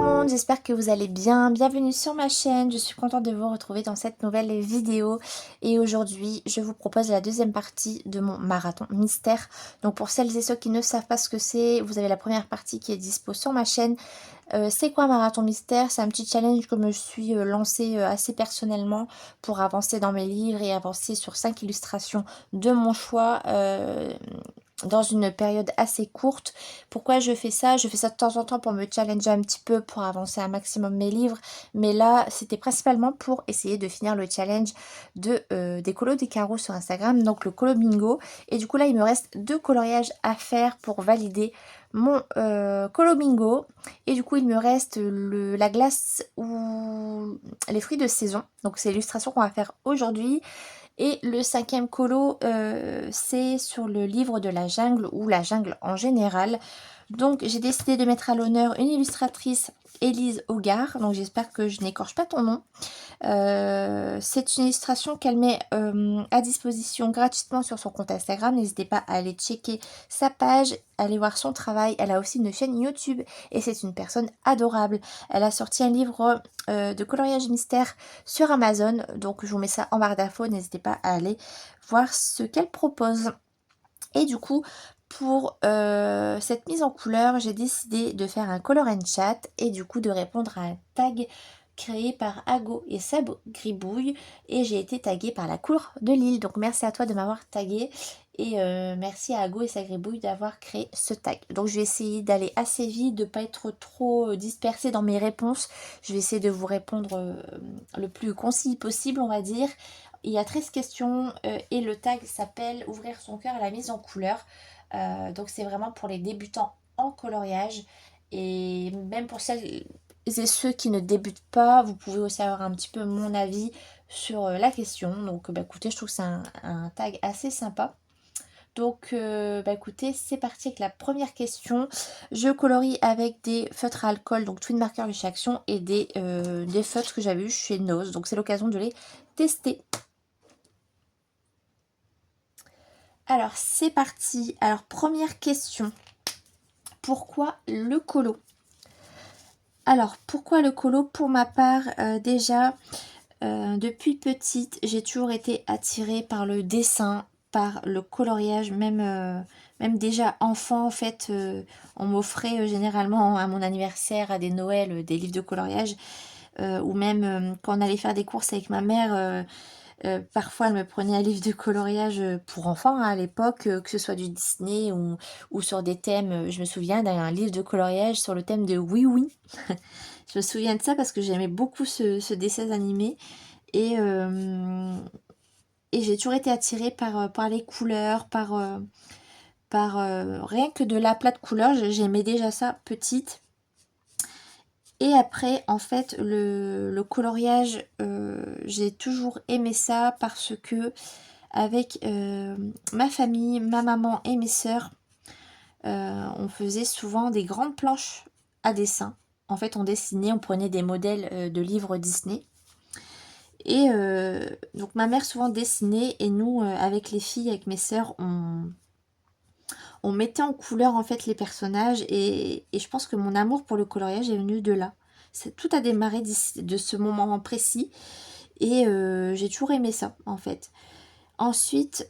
monde, j'espère que vous allez bien. Bienvenue sur ma chaîne, je suis contente de vous retrouver dans cette nouvelle vidéo. Et aujourd'hui, je vous propose la deuxième partie de mon marathon mystère. Donc pour celles et ceux qui ne savent pas ce que c'est, vous avez la première partie qui est dispo sur ma chaîne. C'est quoi un marathon mystère? C'est un petit challenge que je me suis lancé assez personnellement pour avancer dans mes livres et avancer sur 5 illustrations de mon choix. Dans une période assez courte. Pourquoi je fais ça? Je fais ça de temps en temps pour me challenger un petit peu, pour avancer un maximum mes livres. Mais là, c'était principalement pour essayer de finir le challenge des colos des carreaux sur Instagram, donc le colo bingo. Et du coup là, il me reste 2 coloriages à faire pour valider mon colo bingo. Et du coup, il me reste la glace ou les fruits de saison. Donc c'est l'illustration qu'on va faire aujourd'hui. Et le 5e colo, c'est sur le livre de la jungle ou la jungle en général. Donc j'ai décidé de mettre à l'honneur une illustratrice, Élise Hogarth. Donc j'espère que je n'écorche pas ton nom. C'est une illustration qu'elle met à disposition gratuitement sur son compte Instagram. N'hésitez pas à aller checker sa page, aller voir son travail. Elle a aussi une chaîne YouTube et c'est une personne adorable. Elle a sorti un livre de coloriage mystère sur Amazon. Donc je vous mets ça en barre d'infos. N'hésitez pas à aller voir ce qu'elle propose. Et du coup, pour cette mise en couleur, j'ai décidé de faire un color and chat et du coup de répondre à un tag créé par Ago et Seb Gribouille, et j'ai été taguée par la cour de Lille. Donc merci à toi de m'avoir taguée et merci à Ago et Seb Gribouille d'avoir créé ce tag. Donc je vais essayer d'aller assez vite, de ne pas être trop dispersée dans mes réponses. Je vais essayer de vous répondre le plus concis possible, on va dire. Il y a 13 questions et le tag s'appelle Ouvrir son cœur à la mise en couleur. Donc c'est vraiment pour les débutants en coloriage. Et même pour celles et ceux qui ne débutent pas, vous pouvez aussi avoir un petit peu mon avis sur la question. Donc bah, écoutez, je trouve que c'est un tag assez sympa. Donc bah écoutez, c'est parti avec la première question. Je colorie avec des feutres à alcool, donc Twin Marker Lush Action, et des feutres que j'avais eu chez Nose. Donc c'est l'occasion de les tester. Alors c'est parti. Alors première question. Pourquoi le colo? Alors pourquoi le colo? Pour ma part, déjà depuis petite, j'ai toujours été attirée par le dessin, par le coloriage, même déjà enfant en fait, on m'offrait généralement à mon anniversaire, à des Noëls, des livres de coloriage, ou même quand on allait faire des courses avec ma mère. Parfois, elle me prenait un livre de coloriage pour enfants hein, à l'époque, que ce soit du Disney ou sur des thèmes. Je me souviens d'un livre de coloriage sur le thème de Oui Oui. Je me souviens de ça parce que j'aimais beaucoup ce dessin animé et, et j'ai toujours été attirée par les couleurs, par rien que de l'aplat de couleurs. J'aimais déjà ça petite. Et après, en fait, le coloriage, j'ai toujours aimé ça parce que avec ma famille, ma maman et mes sœurs, on faisait souvent des grandes planches à dessin. En fait, on dessinait, on prenait des modèles de livres Disney. Et donc ma mère souvent dessinait et nous, avec les filles, avec mes sœurs, on mettait en couleur en fait les personnages et je pense que mon amour pour le coloriage est venu de là. Tout a démarré de ce moment précis et j'ai toujours aimé ça en fait. Ensuite,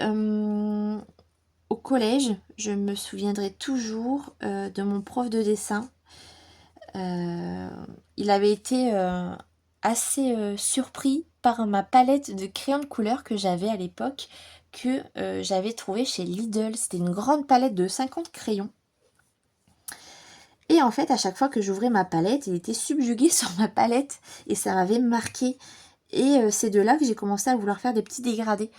au collège, je me souviendrai toujours de mon prof de dessin. Il avait été assez surpris par ma palette de crayons de couleur que j'avais à l'époque, que j'avais trouvé chez Lidl. C'était une grande palette de 50 crayons. Et en fait, à chaque fois que j'ouvrais ma palette, il était subjugué sur ma palette et ça m'avait marqué. Et c'est de là que j'ai commencé à vouloir faire des petits dégradés.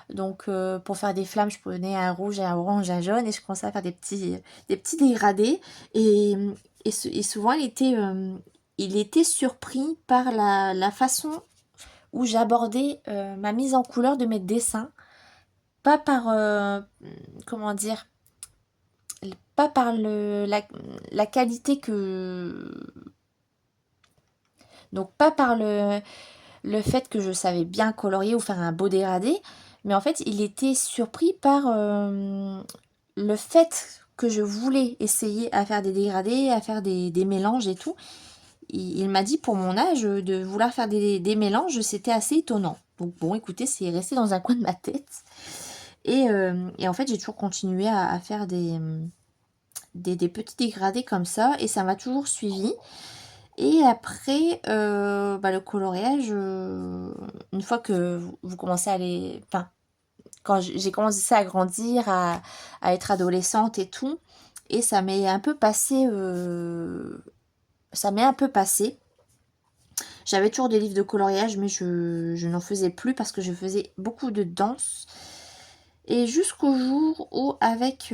Donc pour faire des flammes, je prenais un rouge, un orange, un jaune et je commençais à faire des petits dégradés. Et, et souvent, il était surpris par la façon où j'abordais ma mise en couleur de mes dessins. Pas par, comment dire, pas par la qualité que... Donc pas par le fait que je savais bien colorier ou faire un beau dégradé, mais en fait il était surpris par le fait que je voulais essayer à faire des dégradés, à faire des mélanges et tout. il m'a dit pour mon âge de vouloir faire des mélanges, c'était assez étonnant. Donc bon, écoutez, c'est resté dans un coin de ma tête. Et en fait, j'ai toujours continué à faire des petits dégradés comme ça, et ça m'a toujours suivi. Et après, le coloriage, une fois que vous commencez à aller... Enfin, quand j'ai commencé à grandir, à être adolescente et tout, et ça m'est un peu passé... ça m'est un peu passé. J'avais toujours des livres de coloriage, mais je n'en faisais plus parce que je faisais beaucoup de danse. Et jusqu'au jour où, avec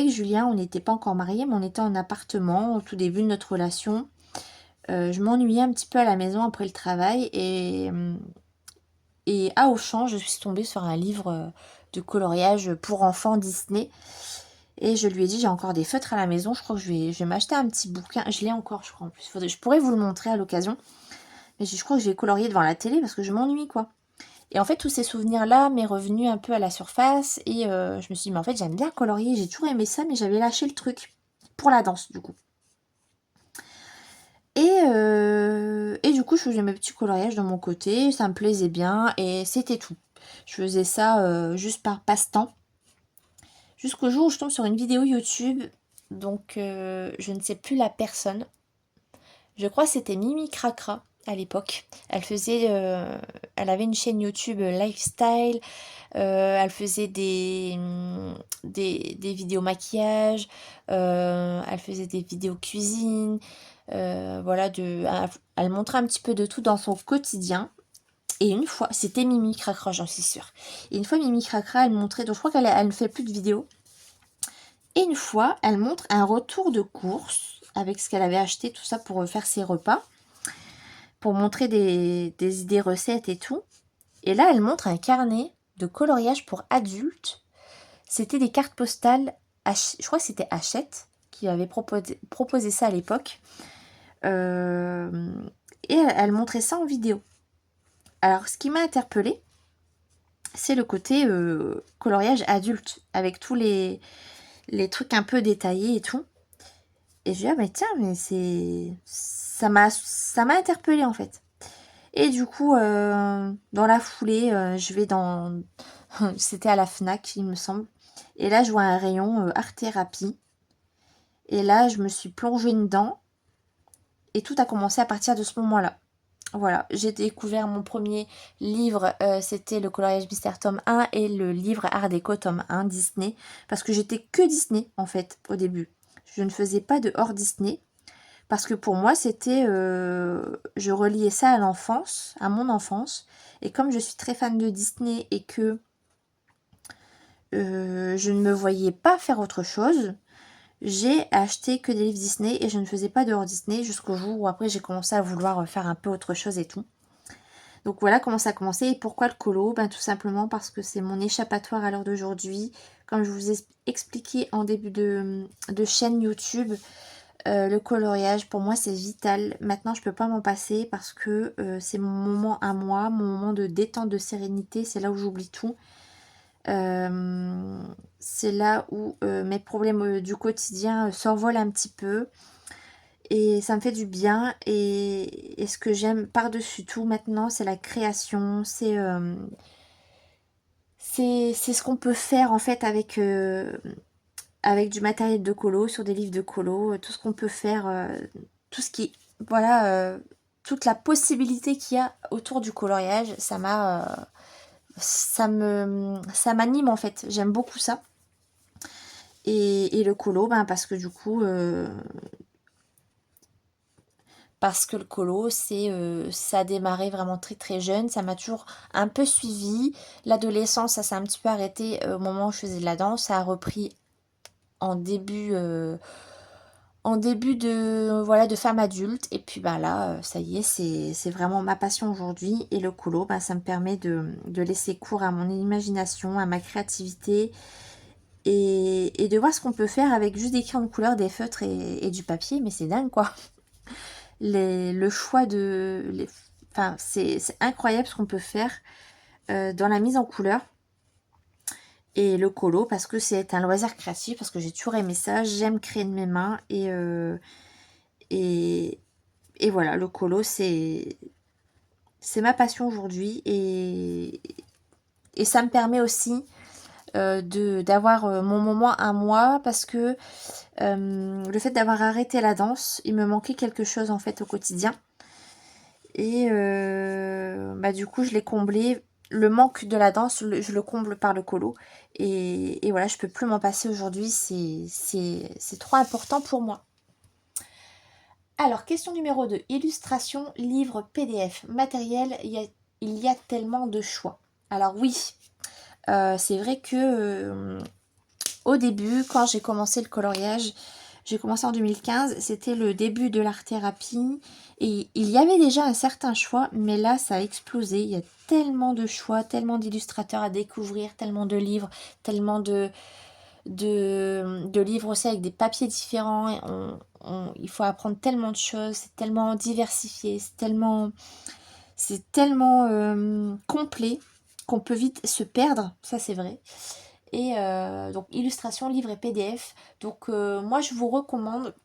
Julien, on n'était pas encore mariés, mais on était en appartement au tout début de notre relation. Je m'ennuyais un petit peu à la maison après le travail, et à Auchan, je suis tombée sur un livre de coloriage pour enfants Disney. Et je lui ai dit, j'ai encore des feutres à la maison, je crois que je vais m'acheter un petit bouquin. Je l'ai encore, je crois, en plus. Je pourrais vous le montrer à l'occasion. Mais je crois que je vais colorier devant la télé parce que je m'ennuie, quoi. Et en fait, tous ces souvenirs-là m'est revenu un peu à la surface. Et je me suis dit, mais en fait, j'aime bien colorier. J'ai toujours aimé ça, mais j'avais lâché le truc. Pour la danse, du coup. Et du coup, je faisais mes petits coloriages de mon côté. Ça me plaisait bien. Et c'était tout. Je faisais ça juste par passe-temps. Jusqu'au jour où je tombe sur une vidéo YouTube. Donc, je ne sais plus la personne. Je crois que c'était Mimi Cracra à l'époque. Elle avait une chaîne YouTube lifestyle. Elle faisait des vidéos maquillage. Elle faisait des vidéos cuisine. Voilà, elle montrait un petit peu de tout dans son quotidien. Et une fois, c'était Mimi Cracra, j'en suis sûre. Et une fois, Mimi Cracra, elle montrait, donc je crois qu'elle ne fait plus de vidéos. Et une fois, elle montre un retour de course avec ce qu'elle avait acheté, tout ça pour faire ses repas, pour montrer des idées recettes et tout. Et là, elle montre un carnet de coloriage pour adultes. C'était des cartes postales, je crois que c'était Hachette qui avait proposé ça à l'époque. Et elle montrait ça en vidéo. Alors, ce qui m'a interpellée, c'est le côté coloriage adulte, avec tous les trucs un peu détaillés et tout. Et je dis, ah mais tiens, mais ça m'a interpellée en fait. Et du coup, dans la foulée, je vais dans... C'était à la Fnac, il me semble. Et là, je vois un rayon art-thérapie. Et là, je me suis plongée dedans. Et tout a commencé à partir de ce moment-là. Voilà, j'ai découvert mon premier livre, c'était le coloriage mystère tome 1 et le livre Art déco tome 1 Disney. Parce que j'étais que Disney en fait au début. Je ne faisais pas de hors Disney. Parce que pour moi, c'était... je reliais ça à l'enfance, à mon enfance. Et comme je suis très fan de Disney et que je ne me voyais pas faire autre chose, j'ai acheté que des livres Disney et je ne faisais pas de hors Disney jusqu'au jour où après j'ai commencé à vouloir faire un peu autre chose et tout. Donc voilà comment ça a commencé. Et pourquoi le colo? Ben, tout simplement parce que c'est mon échappatoire à l'heure d'aujourd'hui. Comme je vous ai expliqué en début de chaîne YouTube, le coloriage pour moi c'est vital. Maintenant je peux pas m'en passer parce que c'est mon moment à moi, mon moment de détente, de sérénité. C'est là où j'oublie tout. C'est là où mes problèmes du quotidien s'envolent un petit peu. Et ça me fait du bien. Et ce que j'aime par-dessus tout maintenant, c'est la création. C'est ce qu'on peut faire en fait avec du matériel de colo, sur des livres de colo. Tout ce qu'on peut faire, tout ce qui... Voilà, toute la possibilité qu'il y a autour du coloriage, ça m'anime en fait. J'aime beaucoup ça. Et le colo, ben parce que du coup... parce que le colo, ça a démarré vraiment très très jeune, ça m'a toujours un peu suivi. L'adolescence, ça s'est un petit peu arrêté au moment où je faisais de la danse, ça a repris en début de femme adulte. Et puis bah là, ça y est, c'est vraiment ma passion aujourd'hui. Et le colo, bah, ça me permet de laisser cours à mon imagination, à ma créativité. Et de voir ce qu'on peut faire avec juste des crayons de couleur, des feutres et du papier. Mais c'est dingue quoi. Le choix enfin, c'est incroyable ce qu'on peut faire dans la mise en couleur. Et le colo, parce que c'est un loisir créatif, parce que j'ai toujours aimé ça. J'aime créer de mes mains. Et voilà, le colo, c'est ma passion aujourd'hui. Et ça me permet aussi d'avoir mon moment à moi, parce que le fait d'avoir arrêté la danse, il me manquait quelque chose en fait au quotidien. Et bah, du coup, je l'ai comblé. Le manque de la danse, je le comble par le colo. Et voilà, je peux plus m'en passer aujourd'hui. C'est trop important pour moi. Alors, question numéro 2. Illustration, livre, PDF, matériel. Il y a tellement de choix. Alors oui, c'est vrai que au début, quand j'ai commencé le coloriage, j'ai commencé en 2015, c'était le début de l'art-thérapie et il y avait déjà un certain choix, mais là ça a explosé. Il y a tellement de choix, tellement d'illustrateurs à découvrir, tellement de livres, tellement de livres aussi avec des papiers différents. Et il faut apprendre tellement de choses, c'est tellement diversifié, c'est tellement complet qu'on peut vite se perdre, ça c'est vrai. Et donc illustration, livre et PDF. Donc moi je vous recommande,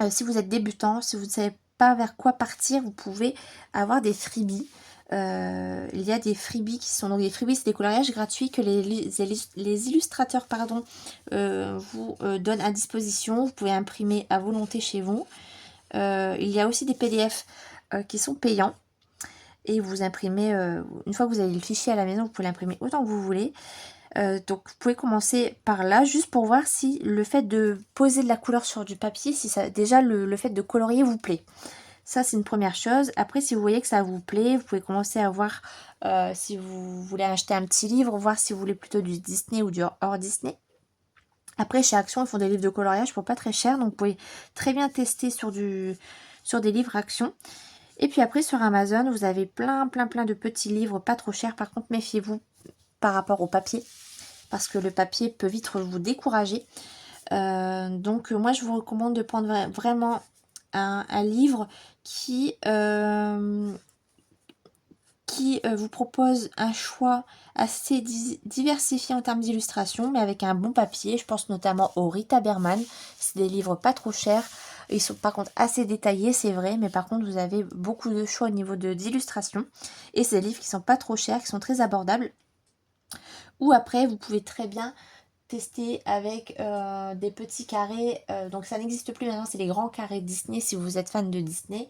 si vous êtes débutant, si vous ne savez pas vers quoi partir, vous pouvez avoir des freebies. Il y a des freebies qui sont donc des freebies, c'est des coloriages gratuits que les illustrateurs vous donnent à disposition. Vous pouvez imprimer à volonté chez vous. Il y a aussi des PDF qui sont payants. Et vous imprimez, une fois que vous avez le fichier à la maison, vous pouvez l'imprimer autant que vous voulez. Donc vous pouvez commencer par là, juste pour voir si le fait de poser de la couleur sur du papier, si ça, déjà le fait de colorier vous plaît. Ça c'est une première chose. Après, si vous voyez que ça vous plaît, vous pouvez commencer à voir si vous voulez acheter un petit livre, voir si vous voulez plutôt du Disney ou du hors Disney. Après, chez Action, ils font des livres de coloriage pour pas très cher, donc vous pouvez très bien tester sur des livres Action. Et puis après, sur Amazon, vous avez plein de petits livres pas trop chers. Par contre, méfiez-vous par rapport au papier, parce que le papier peut vite vous décourager. Donc moi je vous recommande de prendre vraiment un livre qui vous propose un choix assez diversifié en termes d'illustration, mais avec un bon papier. Je pense notamment au Rita Berman. C'est des livres pas trop chers. Ils sont par contre assez détaillés, c'est vrai, mais par contre vous avez beaucoup de choix au niveau d'illustration. Et c'est des livres qui sont pas trop chers, qui sont très abordables. Ou après, vous pouvez très bien tester avec des petits carrés. Donc ça n'existe plus maintenant, c'est les grands carrés Disney si vous êtes fan de Disney.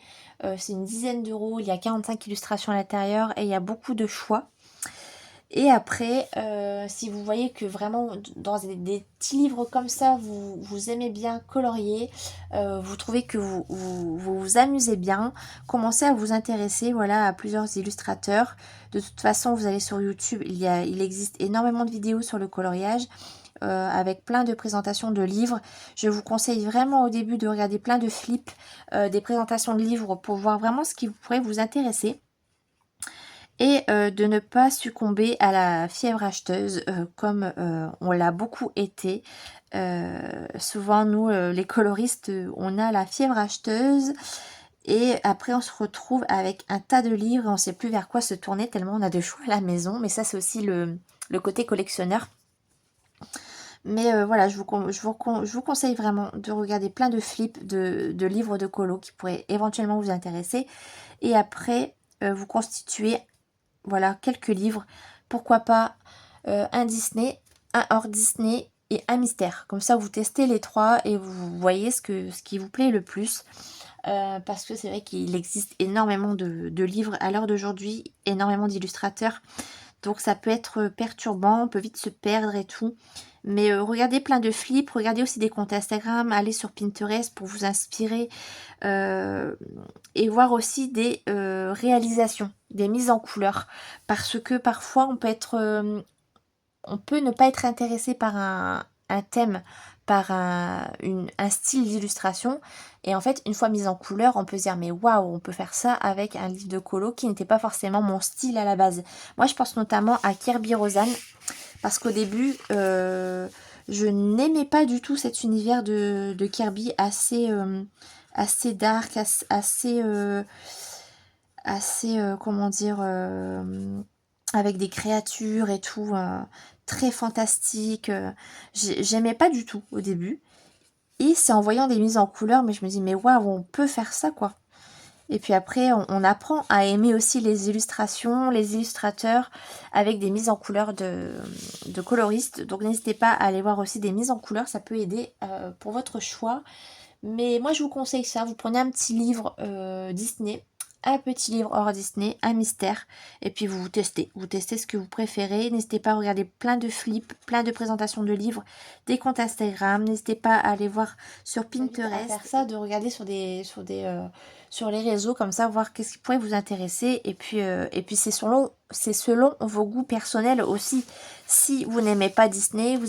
C'est une dizaine d'euros, il y a 45 illustrations à l'intérieur et il y a beaucoup de choix. Et après, si vous voyez que vraiment dans des petits livres comme ça, vous aimez bien colorier, vous trouvez que vous amusez bien, commencez à vous intéresser, voilà, à plusieurs illustrateurs. De toute façon, vous allez sur YouTube, il existe énormément de vidéos sur le coloriage. Avec plein de présentations de livres. Je vous conseille vraiment au début de regarder plein de flips, des présentations de livres pour voir vraiment ce qui pourrait vous intéresser. Et de ne pas succomber à la fièvre acheteuse comme on l'a beaucoup été. Souvent, nous, les coloristes, on a la fièvre acheteuse et après on se retrouve avec un tas de livres et on ne sait plus vers quoi se tourner tellement on a de choix à la maison. Mais ça, c'est aussi le côté collectionneur. Mais voilà, je vous conseille vraiment de regarder plein de flips de livres de colo qui pourraient éventuellement vous intéresser. Et après, vous constituez, voilà, quelques livres. Pourquoi pas un Disney, un hors Disney et un mystère. Comme ça, vous testez les trois et vous voyez ce qui vous plaît le plus. Parce que c'est vrai qu'il existe énormément de livres à l'heure d'aujourd'hui, énormément d'illustrateurs. Donc ça peut être perturbant, on peut vite se perdre et tout. Mais regardez plein de flips, regardez aussi des comptes Instagram, allez sur Pinterest pour vous inspirer et voir aussi des réalisations, des mises en couleur. Parce que parfois on peut ne pas être intéressé par un thème, par un style d'illustration. Et en fait, une fois mise en couleur, on peut se dire mais waouh, on peut faire ça avec un livre de colo qui n'était pas forcément mon style à la base. Moi, je pense notamment à Kirby Roseanne parce qu'au début, je n'aimais pas du tout cet univers de Kirby assez dark, comment dire, avec des créatures et tout, très fantastique. J'aimais pas du tout au début. Et c'est en voyant des mises en couleur, mais je me dis, mais waouh, on peut faire ça, quoi. Et puis après, on apprend à aimer aussi les illustrations, les illustrateurs avec des mises en couleur de coloristes. Donc n'hésitez pas à aller voir aussi des mises en couleur, ça peut aider pour votre choix. Mais moi, je vous conseille ça. Vous prenez un petit livre Disney, un petit livre hors Disney, un mystère, et puis vous testez. Vous testez ce que vous préférez. N'hésitez pas à regarder plein de flips, plein de présentations de livres, des comptes Instagram. N'hésitez pas à aller voir sur Pinterest. À faire ça, de regarder sur les réseaux comme ça, voir qu'est-ce qui pourrait vous intéresser. Et puis c'est selon vos goûts personnels aussi. Si vous n'aimez pas Disney, vous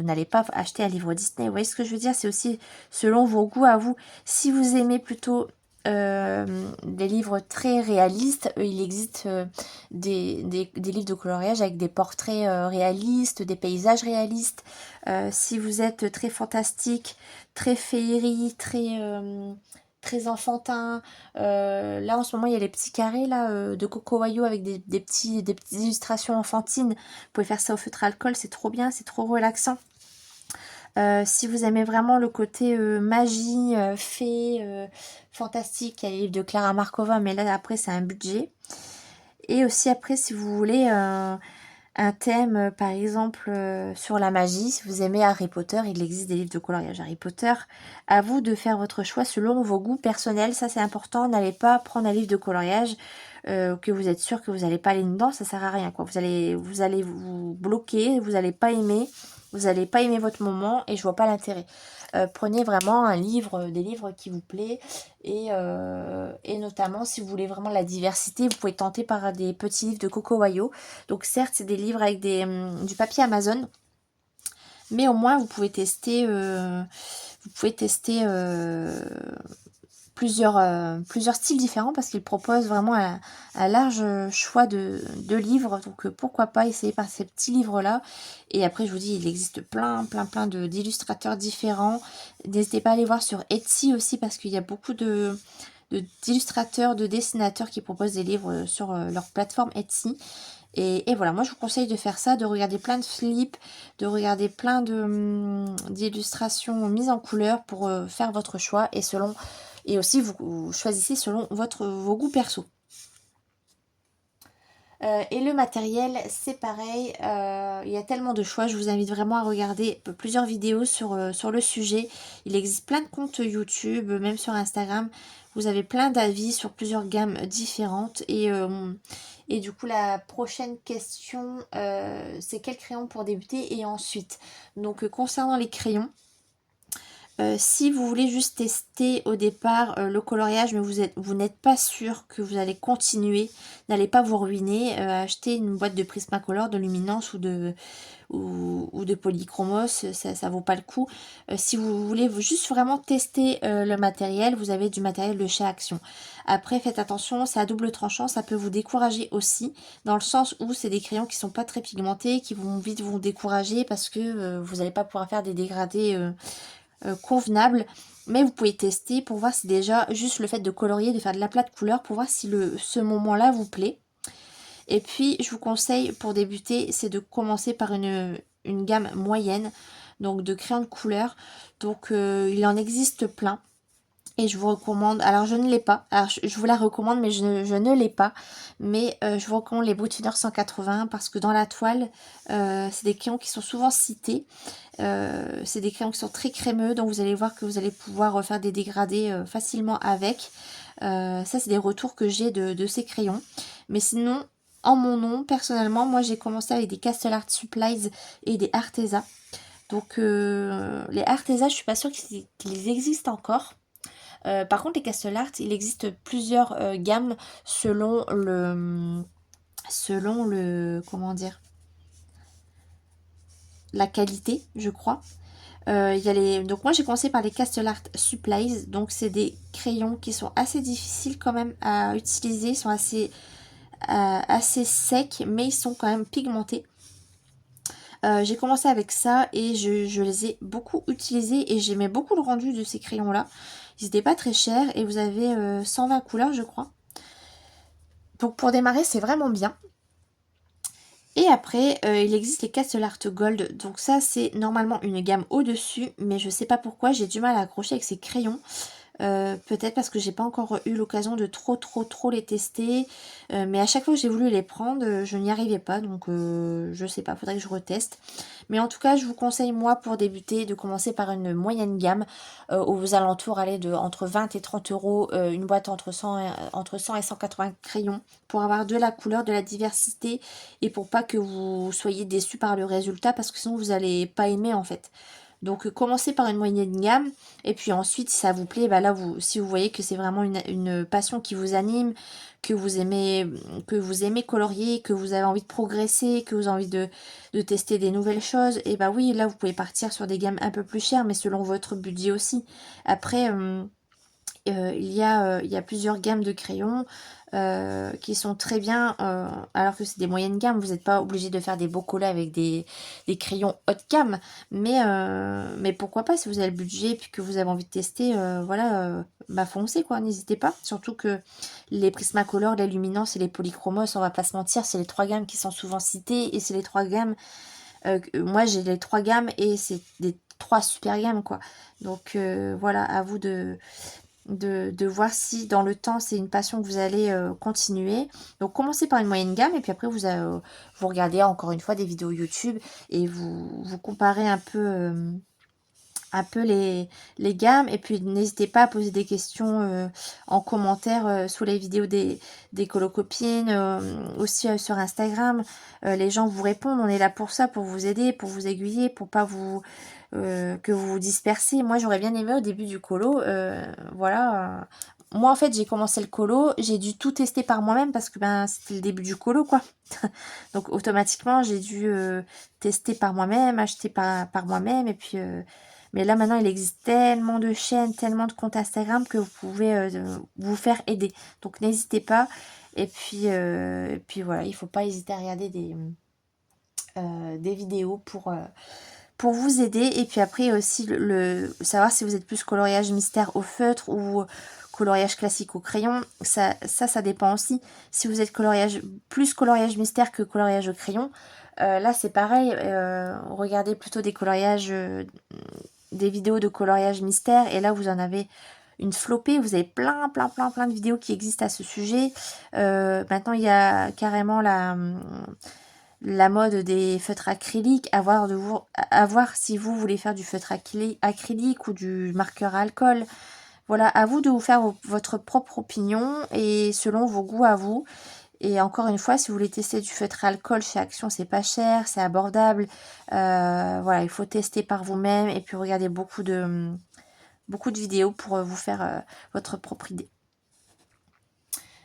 n'allez pas acheter un livre Disney. Vous voyez ce que je veux dire? C'est aussi selon vos goûts à vous. Si vous aimez plutôt des livres très réalistes, il existe des livres de coloriage avec des portraits réalistes, des paysages réalistes. Si vous êtes très fantastique, très féerie, très enfantin. Là en ce moment il y a les petits carrés là de Coco Wayo avec des petites illustrations enfantines. Vous pouvez faire ça au feutre alcool, c'est trop bien, c'est trop relaxant. Si vous aimez vraiment le côté magie, fée, fantastique, il y a les livres de Clara Markova, mais là après c'est un budget. Et aussi après si vous voulez un thème, par exemple, sur la magie. Si vous aimez Harry Potter, il existe des livres de coloriage Harry Potter. À vous de faire votre choix selon vos goûts personnels. Ça, c'est important. N'allez pas prendre un livre de coloriage que vous êtes sûr que vous n'allez pas aller dedans. Ça sert à rien, quoi. Vous allez vous bloquer. Vous n'allez pas aimer. Vous n'allez pas aimer votre moment et je vois pas l'intérêt. Prenez vraiment un livre, des livres qui vous plaît et notamment si vous voulez vraiment la diversité, vous pouvez tenter par des petits livres de Coco Wayo. Donc certes, c'est des livres avec du papier Amazon, mais au moins vous pouvez tester, plusieurs styles différents parce qu'ils proposent vraiment un large choix de livres. Donc pourquoi pas essayer par ces petits livres-là. Et après, je vous dis, il existe plein d'illustrateurs différents. N'hésitez pas à aller voir sur Etsy aussi parce qu'il y a beaucoup d'illustrateurs, de dessinateurs qui proposent des livres sur leur plateforme Etsy. Et voilà, moi je vous conseille de faire ça, de regarder plein de flips, de regarder plein d'illustrations mises en couleur pour faire votre choix et aussi vous choisissez selon vos goûts perso. Et le matériel, c'est pareil, il y a tellement de choix, je vous invite vraiment à regarder plusieurs vidéos sur le sujet. Il existe plein de comptes YouTube, même sur Instagram, vous avez plein d'avis sur plusieurs gammes différentes. Et du coup, la prochaine question, c'est quel crayon pour débuter et ensuite. Donc, concernant les crayons, si vous voulez juste tester au départ le coloriage, mais vous n'êtes pas sûr que vous allez continuer, n'allez pas vous ruiner, achetez une boîte de Prismacolor, de Luminance ou de Polychromos, ça vaut pas le coup. Si vous voulez juste vraiment tester le matériel, vous avez du matériel de chez Action. Après, faites attention, c'est à double tranchant, ça peut vous décourager aussi, dans le sens où c'est des crayons qui sont pas très pigmentés, qui vont vite vous décourager parce que vous n'allez pas pouvoir faire des dégradés convenables. Mais vous pouvez tester pour voir si déjà juste le fait de colorier, de faire de l'aplat de couleurs, pour voir si ce moment-là vous plaît. Et puis je vous conseille pour débuter, c'est de commencer par une gamme moyenne, donc de crayons de couleur. Donc il en existe plein. Et je vous recommande, alors je ne l'ai pas, alors je vous la recommande mais je ne l'ai pas, mais je vous recommande les Brutineur 180 parce que dans la toile, c'est des crayons qui sont souvent cités, c'est des crayons qui sont très crémeux, donc vous allez voir que vous allez pouvoir faire des dégradés facilement avec. Ça c'est des retours que j'ai de ces crayons, mais sinon en mon nom, personnellement, moi j'ai commencé avec des Castle Art Supplies et des Arteza. Donc les Arteza, je suis pas sûre qu'ils existent encore. Par contre, les Castle Art, il existe plusieurs gammes comment dire, la qualité, je crois. Donc moi j'ai commencé par les Castle Art Supplies, donc c'est des crayons qui sont assez difficiles quand même à utiliser, ils sont assez secs, mais ils sont quand même pigmentés. J'ai commencé avec ça et je les ai beaucoup utilisés et j'aimais beaucoup le rendu de ces crayons là. Ils n'étaient pas très chers et vous avez 120 couleurs je crois. Donc pour démarrer c'est vraiment bien. Et après, il existe les Castle Art Gold. Donc ça, c'est normalement une gamme au-dessus. Mais je sais pas pourquoi, j'ai du mal à accrocher avec ces crayons. Peut-être parce que j'ai pas encore eu l'occasion de trop les tester. Mais à chaque fois que j'ai voulu les prendre, je n'y arrivais pas. Donc je sais pas, faudrait que je reteste. Mais en tout cas, je vous conseille moi pour débuter de commencer par une moyenne gamme aux alentours aller de entre 20 et 30 euros, une boîte entre 100 et 180 crayons pour avoir de la couleur, de la diversité et pour pas que vous soyez déçus par le résultat parce que sinon vous allez pas aimer en fait. Donc commencez par une moyenne gamme et puis ensuite si ça vous plaît, bah là si vous voyez que c'est vraiment une passion qui vous anime, que vous aimez colorier, que vous avez envie de progresser, que vous avez envie de tester des nouvelles choses, et bah oui là vous pouvez partir sur des gammes un peu plus chères mais selon votre budget aussi. Après il y a plusieurs gammes de crayons qui sont très bien, alors que c'est des moyennes gammes. Vous n'êtes pas obligé de faire des beaux collets avec des crayons haut de gamme. Mais pourquoi pas, si vous avez le budget et puis que vous avez envie de tester, voilà, bah foncez quoi, n'hésitez pas. Surtout que les Prismacolor, les Luminance et les Polychromos, on va pas se mentir, c'est les trois gammes qui sont souvent citées. Et c'est les trois gammes, moi j'ai les trois gammes et c'est des trois super gammes quoi. Donc voilà, à vous de voir si dans le temps c'est une passion que vous allez continuer. Donc commencez par une moyenne gamme et puis après vous regardez encore une fois des vidéos YouTube et vous comparez un peu les gammes. Et puis n'hésitez pas à poser des questions en commentaire sous les vidéos des colocopines, aussi sur Instagram. Les gens vous répondent, on est là pour ça, pour vous aider, pour vous aiguiller, pour pas que vous vous dispersez. Moi j'aurais bien aimé au début du colo, voilà. Moi en fait j'ai commencé le colo, j'ai dû tout tester par moi-même parce que ben c'était le début du colo quoi. Donc automatiquement j'ai dû tester par moi-même, acheter par moi-même et puis mais là maintenant il existe tellement de chaînes, tellement de comptes Instagram que vous pouvez vous faire aider. Donc n'hésitez pas. Et puis voilà, il faut pas hésiter à regarder des vidéos pour vous aider. Et puis après aussi savoir si vous êtes plus coloriage mystère au feutre ou coloriage classique au crayon. Ça dépend aussi. Si vous êtes plus coloriage mystère que coloriage au crayon, là c'est pareil. Regardez plutôt des vidéos de coloriage mystère et là vous en avez une flopée, vous avez plein de vidéos qui existent à ce sujet. Maintenant il y a carrément la mode des feutres acryliques, à voir si vous voulez faire du feutre acrylique ou du marqueur à alcool. Voilà, à vous de vous faire votre propre opinion et selon vos goûts à vous. Et encore une fois, si vous voulez tester du feutre à alcool chez Action, c'est pas cher, c'est abordable. Voilà, il faut tester par vous-même et puis regarder beaucoup de vidéos pour vous faire votre propre idée.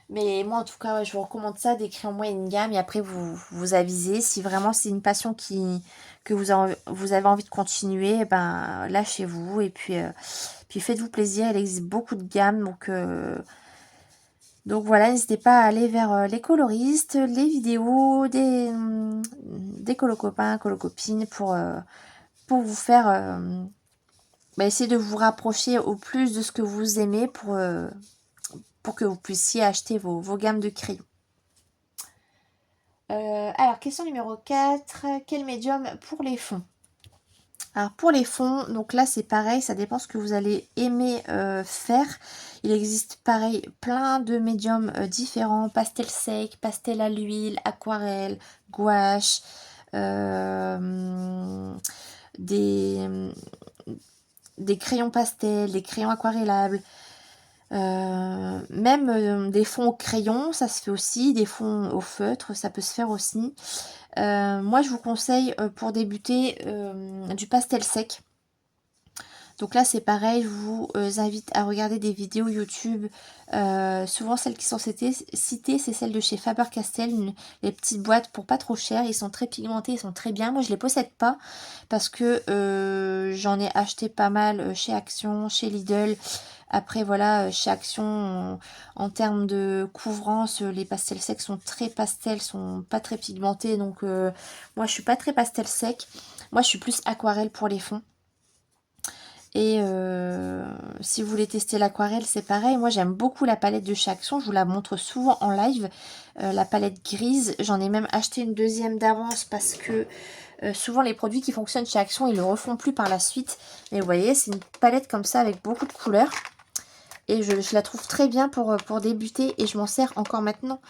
Mais moi, en tout cas, ouais, je vous recommande ça, d'écrire en moyenne gamme. Et après, vous avisez. Si vraiment c'est une passion que vous avez envie de continuer, ben, lâchez-vous. Et puis faites-vous plaisir. Il existe beaucoup de gammes. Donc voilà, n'hésitez pas à aller vers les coloristes, les vidéos, des colocopains, colocopines pour vous faire... essayer de vous rapprocher au plus de ce que vous aimez pour que vous puissiez acheter vos gammes de crayons. Alors, question numéro 4. Quel médium pour les fonds? Alors, pour les fonds, donc là, c'est pareil, ça dépend ce que vous allez aimer faire. Il existe, pareil, plein de médiums différents. Pastel sec, pastel à l'huile, aquarelle, gouache, des crayons pastel, des crayons aquarellables. Même des fonds au crayon, ça se fait aussi, des fonds au feutre, ça peut se faire aussi. Moi je vous conseille pour débuter du pastel sec. Donc là c'est pareil, je vous invite à regarder des vidéos YouTube. Souvent celles qui sont citées, c'est celles de chez Faber-Castell, les petites boîtes pour pas trop cher. Ils sont très pigmentés, ils sont très bien. Moi je les possède pas parce que j'en ai acheté pas mal chez Action, chez Lidl. Après voilà, chez Action, en termes de couvrance, les pastels secs sont très pastels, sont pas très pigmentés. Donc moi je suis pas très pastel sec. Moi je suis plus aquarelle pour les fonds. Et si vous voulez tester l'aquarelle, c'est pareil. Moi, j'aime beaucoup la palette de chez Action. Je vous la montre souvent en live. La palette grise, j'en ai même acheté une deuxième d'avance parce que souvent les produits qui fonctionnent chez Action, ils ne le refont plus par la suite. Mais vous voyez, c'est une palette comme ça avec beaucoup de couleurs. Et je la trouve très bien pour débuter et je m'en sers encore maintenant.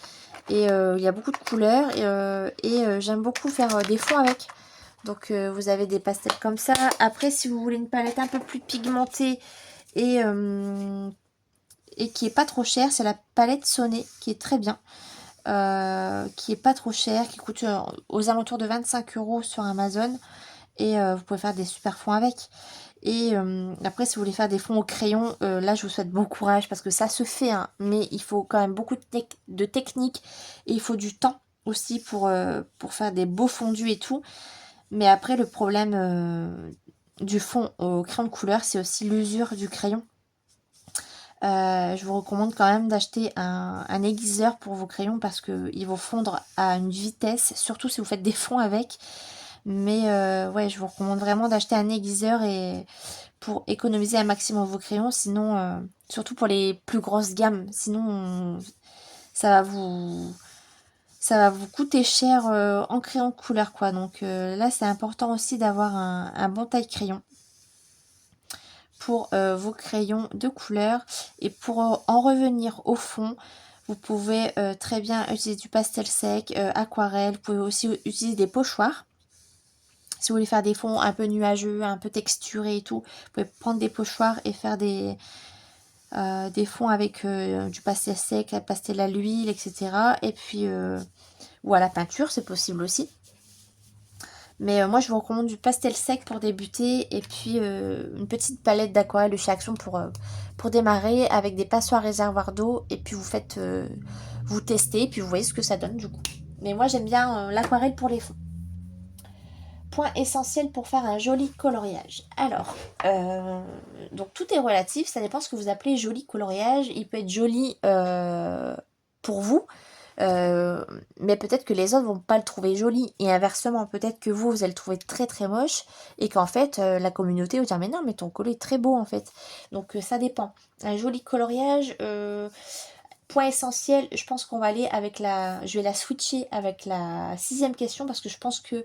Et il y a beaucoup de couleurs et j'aime beaucoup faire des fonds avec. Donc vous avez des pastels comme ça. Après, si vous voulez une palette un peu plus pigmentée et qui est pas trop chère, c'est la palette Sonnet qui est très bien. Qui est pas trop chère, qui coûte aux alentours de 25 € sur Amazon. Et vous pouvez faire des super fonds avec. Et après, si vous voulez faire des fonds au crayon, là, je vous souhaite bon courage parce que ça se fait, hein, mais il faut quand même beaucoup de technique et il faut du temps aussi pour faire des beaux fondus et tout. Mais après, le problème du fond au crayon de couleur, c'est aussi l'usure du crayon. Je vous recommande quand même d'acheter un aiguiseur pour vos crayons parce qu'ils vont fondre à une vitesse, surtout si vous faites des fonds avec. Mais ouais, je vous recommande vraiment d'acheter un aiguiseur et pour économiser un maximum vos crayons. Sinon, surtout pour les plus grosses gammes, sinon ça va vous coûter cher en crayon de couleur, quoi. Donc là, c'est important aussi d'avoir un bon taille crayon pour vos crayons de couleur. Et pour en revenir au fond, vous pouvez très bien utiliser du pastel sec, aquarelle. Vous pouvez aussi utiliser des pochoirs. Si vous voulez faire des fonds un peu nuageux, un peu texturés et tout, vous pouvez prendre des pochoirs et faire des fonds avec du pastel sec, pastel à l'huile, etc. Et puis, ou à la peinture, c'est possible aussi. Mais moi, je vous recommande du pastel sec pour débuter et puis une petite palette d'aquarelle de chez Action pour démarrer avec des passoires réservoirs d'eau. Et puis, vous testez et puis vous voyez ce que ça donne du coup. Mais moi, j'aime bien l'aquarelle pour les fonds. Point essentiel pour faire un joli coloriage. Alors, donc tout est relatif, ça dépend ce que vous appelez joli coloriage. Il peut être joli pour vous, mais peut-être que les autres vont pas le trouver joli. Et inversement, peut-être que vous allez le trouver très très moche et qu'en fait, la communauté va dire mais non, mais ton collier est très beau en fait. Donc ça dépend. Un joli coloriage... point essentiel, je pense qu'on va aller avec je vais la switcher avec la 6e question parce que je pense que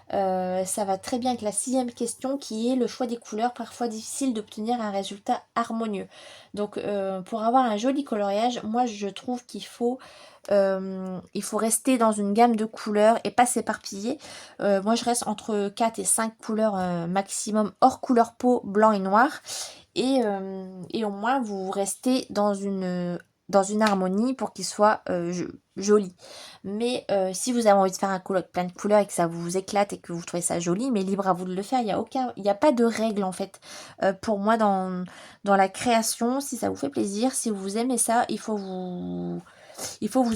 ça va très bien avec la 6e question qui est le choix des couleurs, parfois difficile d'obtenir un résultat harmonieux. Donc pour avoir un joli coloriage, moi je trouve qu'il faut rester dans une gamme de couleurs et pas s'éparpiller. Moi je reste entre 4 et 5 couleurs maximum hors couleur peau, blanc et noir. Et au moins vous restez dans une harmonie pour qu'il soit joli. Mais si vous avez envie de faire un coloc plein de couleurs et que ça vous éclate et que vous trouvez ça joli, mais libre à vous de le faire, il n'y a pas de règle en fait. Pour moi dans la création, si ça vous fait plaisir, si vous aimez ça, il faut vous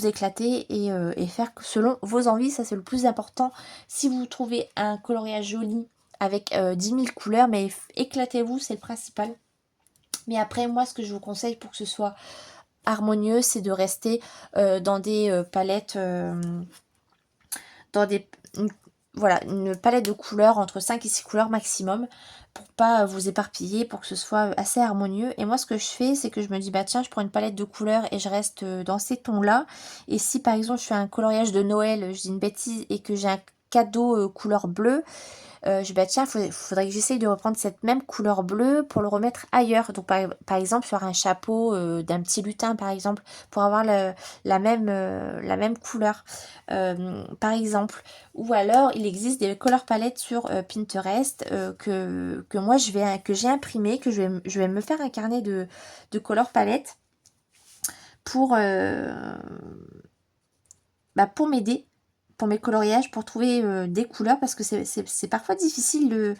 éclater et faire selon vos envies, ça c'est le plus important. Si vous trouvez un coloriage joli avec 10 000 couleurs, mais éclatez-vous, c'est le principal. Mais après, moi, ce que je vous conseille pour que ce soit harmonieux, c'est de rester dans des palettes, dans une palette de couleurs entre 5 et 6 couleurs maximum pour pas vous éparpiller, pour que ce soit assez harmonieux. Et moi, ce que je fais, c'est que je me dis, bah tiens, je prends une palette de couleurs et je reste dans ces tons-là. Et si par exemple, je fais un coloriage de Noël, je dis une bêtise, et que j'ai un cadeau couleur bleue, je bah tiens, faudrait que j'essaye de reprendre cette même couleur bleue pour le remettre ailleurs. Donc par exemple sur un chapeau d'un petit lutin par exemple, pour avoir la même couleur par exemple. Ou alors il existe des color palettes sur Pinterest que moi que j'ai imprimé, que je vais me faire un carnet de color palettes pour m'aider pour mes coloriages, pour trouver des couleurs parce que c'est parfois difficile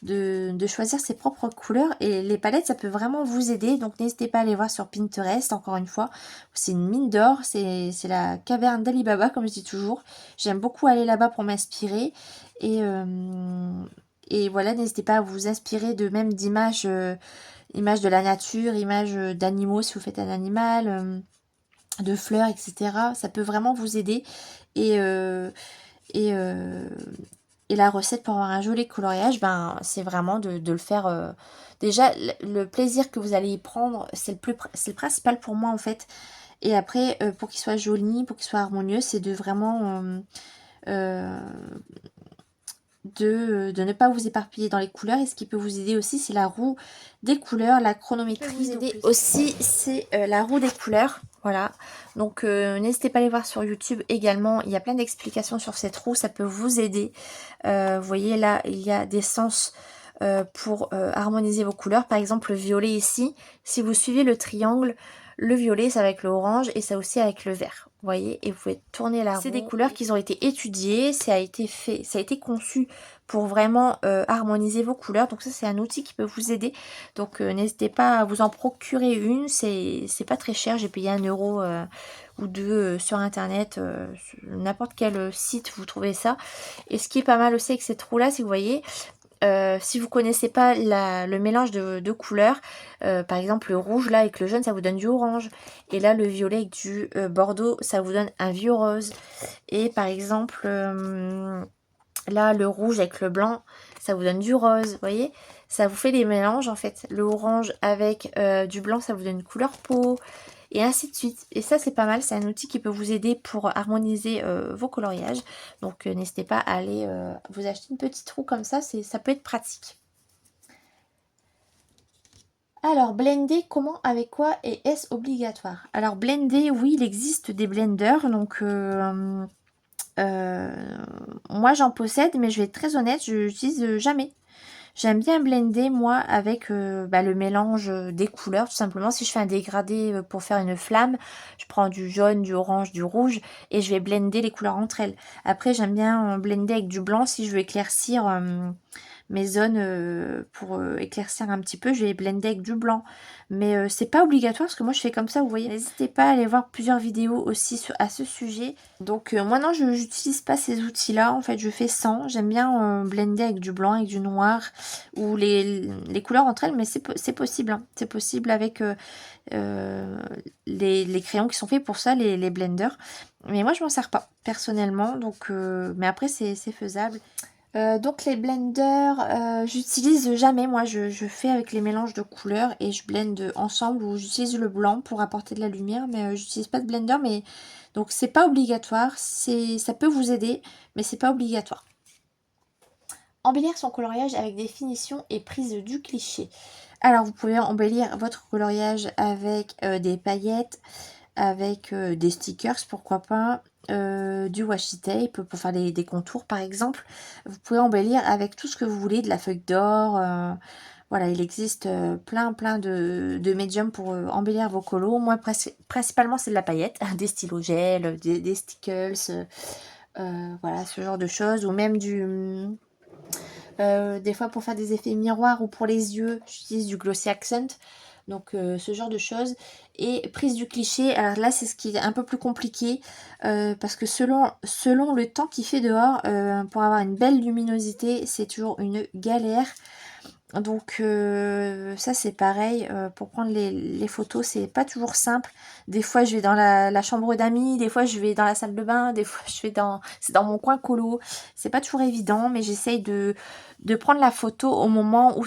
de choisir ses propres couleurs et les palettes ça peut vraiment vous aider, donc n'hésitez pas à aller voir sur Pinterest. Encore une fois, c'est une mine d'or, c'est la caverne d'Ali Baba comme je dis toujours. J'aime beaucoup aller là-bas pour m'inspirer et voilà, n'hésitez pas à vous inspirer d'images images de la nature, images d'animaux si vous faites un animal, de fleurs, etc. Ça peut vraiment vous aider et Et la recette pour avoir un joli coloriage, ben, c'est vraiment de le faire. Déjà, le plaisir que vous allez y prendre, c'est le principal pour moi en fait. Et après, pour qu'il soit joli, pour qu'il soit harmonieux, c'est de vraiment euh, de ne pas vous éparpiller dans les couleurs. Et ce qui peut vous aider aussi, c'est la roue des couleurs, la chronométrie. Ce qui peut vous aider aussi, c'est la roue des couleurs. Voilà, donc n'hésitez pas à aller voir sur YouTube également, il y a plein d'explications sur cette roue, ça peut vous aider. Vous voyez là, il y a des sens pour harmoniser vos couleurs. Par exemple, le violet ici, si vous suivez le triangle, le violet c'est avec le orange et ça aussi avec le vert. Vous voyez, et vous pouvez tourner la roue. C'est des couleurs qui ont été étudiées, ça a été conçu pour vraiment harmoniser vos couleurs. Donc ça, c'est un outil qui peut vous aider. Donc n'hésitez pas à vous en procurer une, c'est pas très cher. J'ai payé 1 € ou 2 sur internet, sur n'importe quel site vous trouvez ça. Et ce qui est pas mal aussi avec cette roue là, si vous voyez, si vous connaissez pas le mélange de couleurs, par exemple le rouge là avec le jaune ça vous donne du orange, et là le violet avec du bordeaux ça vous donne un vieux rose, et par exemple là le rouge avec le blanc ça vous donne du rose, vous voyez, ça vous fait des mélanges en fait. Le orange avec du blanc ça vous donne une couleur peau, et ainsi de suite. Et ça c'est pas mal, c'est un outil qui peut vous aider pour harmoniser vos coloriages. Donc n'hésitez pas à aller vous acheter une petite roue comme ça peut être pratique. Alors blender, comment, avec quoi, et est-ce obligatoire? Alors blender, oui, il existe des blenders, donc moi j'en possède, mais je vais être très honnête, je n'utilise jamais. J'aime bien blender moi avec le mélange des couleurs, tout simplement. Si je fais un dégradé pour faire une flamme, je prends du jaune, du orange, du rouge et je vais blender les couleurs entre elles. Après j'aime bien blender avec du blanc si je veux éclaircir mes zones pour éclaircir un petit peu, je vais blender avec du blanc. Mais c'est pas obligatoire parce que moi je fais comme ça, vous voyez. N'hésitez pas à aller voir plusieurs vidéos aussi à ce sujet. Donc moi non, je n'utilise pas ces outils-là, en fait je fais sans. J'aime bien blender avec du blanc, avec du noir, ou les couleurs entre elles, mais c'est possible. Hein. C'est possible avec les crayons qui sont faits pour ça, les blenders. Mais moi je m'en sers pas personnellement, donc mais après c'est faisable. Donc les blenders, j'utilise jamais, moi je fais avec les mélanges de couleurs et je blende ensemble, ou j'utilise le blanc pour apporter de la lumière, mais j'utilise pas de blender, mais donc c'est pas obligatoire, ça peut vous aider, mais c'est pas obligatoire. Embellir son coloriage avec des finitions et prise du cliché. Alors vous pouvez embellir votre coloriage avec des paillettes, avec des stickers, pourquoi pas, du washi tape pour faire des contours par exemple. Vous pouvez embellir avec tout ce que vous voulez, de la feuille d'or, voilà, il existe plein de médiums pour embellir vos colos. Moi principalement c'est de la paillette, des stylos gel, des stickers, voilà, ce genre de choses, ou même des fois pour faire des effets miroirs ou pour les yeux, j'utilise du glossy accent. Donc ce genre de choses. Et prise du cliché, alors là c'est ce qui est un peu plus compliqué parce que selon le temps qu'il fait dehors, pour avoir une belle luminosité, c'est toujours une galère. Donc ça c'est pareil, pour prendre les photos c'est pas toujours simple. Des fois je vais dans la chambre d'amis, des fois je vais dans la salle de bain, des fois c'est dans mon coin colo. C'est pas toujours évident, mais j'essaye de prendre la photo au moment où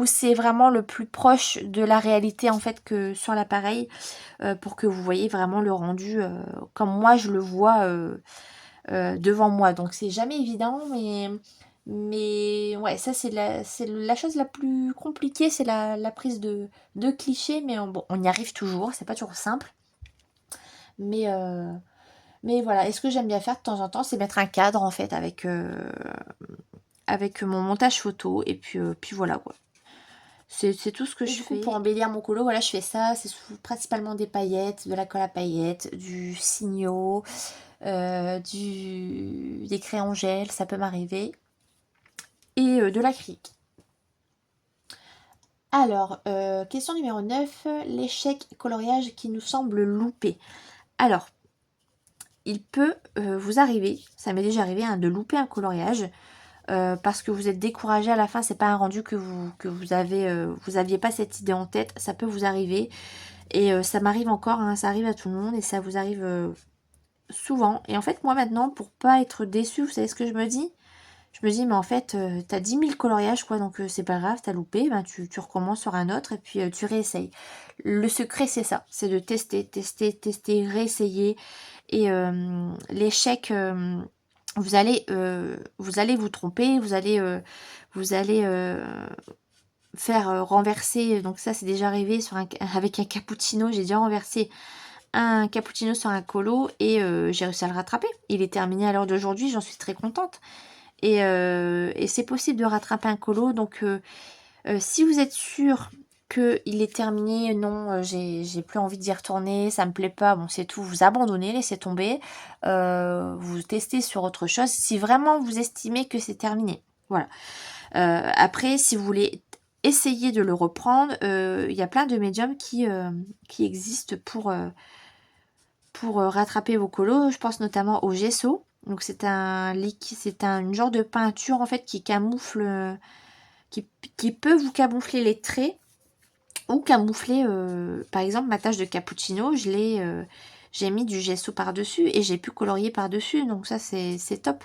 c'est vraiment le plus proche de la réalité en fait que sur l'appareil, pour que vous voyez vraiment le rendu comme moi je le vois devant moi. Donc c'est jamais évident, mais ouais, ça c'est la chose la plus compliquée, c'est la prise de clichés, mais bon, on y arrive toujours, c'est pas toujours simple. Mais voilà, et ce que j'aime bien faire de temps en temps, c'est mettre un cadre en fait avec mon montage photo, et puis voilà quoi. C'est tout ce que je fais. Pour embellir mon colo, voilà, je fais ça. C'est principalement des paillettes, de la colle à paillettes, du signaux, des crayons gel, ça peut m'arriver, et de l'acrylique. Alors, question numéro 9, l'échec coloriage qui nous semble loupé. Alors, il peut vous arriver, ça m'est déjà arrivé, hein, de louper un coloriage parce que vous êtes découragé à la fin, c'est pas un rendu que vous aviez pas cette idée en tête, ça peut vous arriver. Et ça m'arrive encore, hein, ça arrive à tout le monde et ça vous arrive souvent. Et en fait, moi maintenant, pour pas être déçue, vous savez ce que je me dis? Je me dis, mais en fait, t'as 10 000 coloriages, quoi, donc c'est pas grave, t'as loupé, ben, tu recommences sur un autre et puis tu réessayes. Le secret, c'est ça, c'est de tester, tester, tester, réessayer. Et l'échec, vous allez vous tromper, vous allez faire renverser, donc ça c'est déjà arrivé avec un cappuccino, j'ai déjà renversé un cappuccino sur un colo et j'ai réussi à le rattraper. Il est terminé à l'heure d'aujourd'hui, j'en suis très contente. Et c'est possible de rattraper un colo, donc si vous êtes sûr qu'il est terminé, non, j'ai plus envie d'y retourner, ça me plaît pas, bon c'est tout, vous abandonnez, laissez tomber, vous testez sur autre chose, si vraiment vous estimez que c'est terminé. Voilà. Après, si vous voulez essayer de le reprendre, il y a plein de médiums qui existent pour rattraper vos colos. Je pense notamment au gesso. Donc c'est un liquide, une genre de peinture en fait qui camoufle, qui peut vous camoufler les traits ou camoufler, par exemple ma tache de cappuccino, j'ai mis du gesso par-dessus et j'ai pu colorier par-dessus, donc ça c'est top.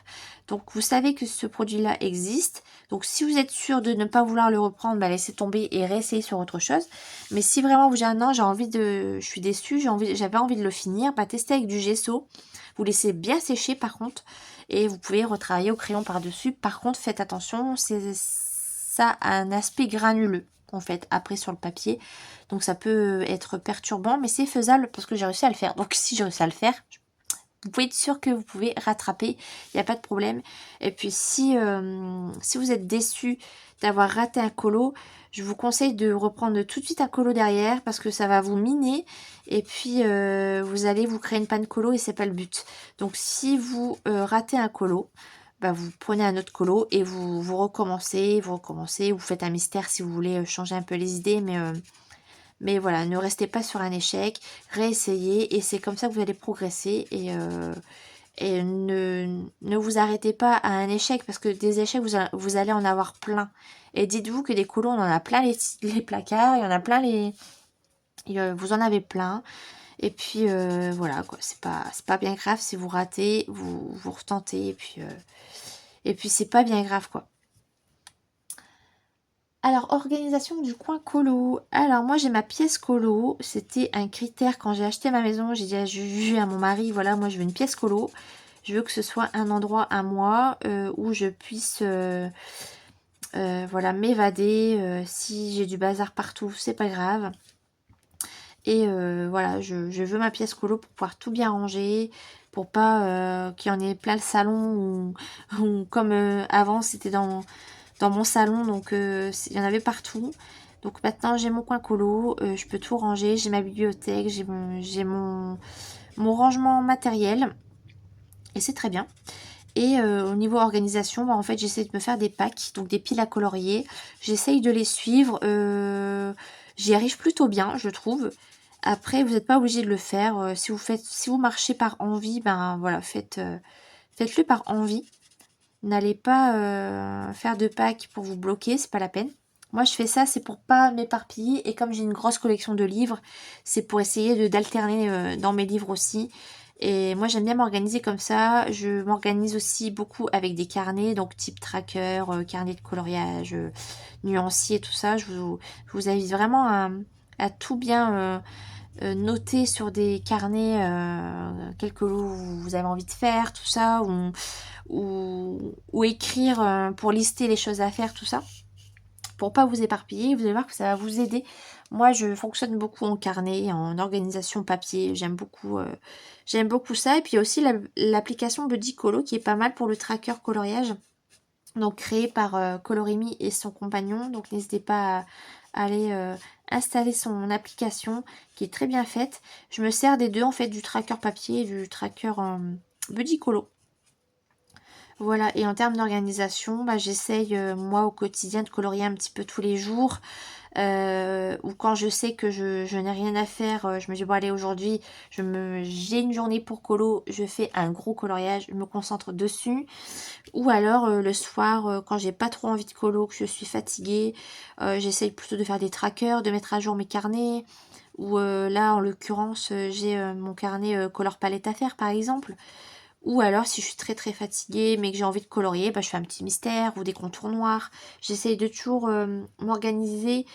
Donc vous savez que ce produit-là existe, donc si vous êtes sûr de ne pas vouloir le reprendre, bah, laissez tomber et réessayez sur autre chose. Mais si vraiment vous dites ah non, je suis déçue, j'avais envie de le finir, bah testez avec du gesso, vous laissez bien sécher par contre, et vous pouvez retravailler au crayon par-dessus. Par contre faites attention, ça a un aspect granuleux en fait après sur le papier, donc ça peut être perturbant, mais c'est faisable parce que j'ai réussi à le faire. Donc si j'ai réussi à le faire, vous pouvez être sûr que vous pouvez rattraper, il n'y a pas de problème. Et puis si vous êtes déçu d'avoir raté un colo, je vous conseille de reprendre tout de suite un colo derrière parce que ça va vous miner et puis vous allez vous créer une panne colo et c'est pas le but. Donc si vous ratez un colo, bah, vous prenez un autre colo et vous recommencez, vous faites un mystère si vous voulez changer un peu les idées, mais voilà, ne restez pas sur un échec, réessayez et c'est comme ça que vous allez progresser et ne vous arrêtez pas à un échec parce que des échecs, vous allez en avoir plein. Et dites-vous que des colos, on en a plein les placards, il y en a plein vous en avez plein. Et puis voilà, quoi, c'est pas bien grave si vous ratez, vous retentez et puis c'est pas bien grave, quoi. Alors, organisation du coin colo. Alors, moi, j'ai ma pièce colo. C'était un critère quand j'ai acheté ma maison. J'ai dit à mon mari, voilà, moi, je veux une pièce colo. Je veux que ce soit un endroit à moi où je puisse, voilà, m'évader. Si j'ai du bazar partout, c'est pas grave. Et voilà, je veux ma pièce colo pour pouvoir tout bien ranger, pour pas qu'il y en ait plein le salon ou comme avant, c'était dans mon salon, donc il y en avait partout. Donc maintenant j'ai mon coin colo, je peux tout ranger, j'ai ma bibliothèque, j'ai mon rangement matériel et c'est très bien. Et au niveau organisation, bah, en fait j'essaie de me faire des packs, donc des piles à colorier. J'essaye de les suivre, j'y arrive plutôt bien je trouve. Après vous n'êtes pas obligé de le faire, si vous marchez par envie, ben voilà, faites-le par envie. N'allez pas faire de pack pour vous bloquer, c'est pas la peine. Moi je fais ça, c'est pour pas m'éparpiller et comme j'ai une grosse collection de livres, c'est pour essayer d'alterner dans mes livres aussi. Et moi j'aime bien m'organiser comme ça. Je m'organise aussi beaucoup avec des carnets, donc type tracker, carnet de coloriage, nuancier, tout ça. Je vous invite vraiment à tout bien noter sur des carnets quel colo vous avez envie de faire, tout ça, ou écrire pour lister les choses à faire, tout ça, pour pas vous éparpiller. Vous allez voir que ça va vous aider. Moi, je fonctionne beaucoup en carnet, en organisation papier. J'aime beaucoup ça. Et puis il y a aussi l'application Budicolo qui est pas mal pour le tracker coloriage. Donc créé par Colorimi et son compagnon. Donc n'hésitez pas à aller installer son application qui est très bien faite. Je me sers des deux en fait, du tracker papier et du tracker Budicolo. Voilà, et en termes d'organisation, bah, j'essaye moi au quotidien de colorier un petit peu tous les jours. Ou quand je sais que je n'ai rien à faire, je me dis bon allez aujourd'hui j'ai une journée pour colo, je fais un gros coloriage, je me concentre dessus. Ou alors le soir quand j'ai pas trop envie de colo, que je suis fatiguée, j'essaye plutôt de faire des trackers, de mettre à jour mes carnets ou là en l'occurrence j'ai mon carnet color palette à faire par exemple. Ou alors si je suis très très fatiguée mais que j'ai envie de colorier, bah, je fais un petit mystère ou des contours noirs. J'essaye de toujours m'organiser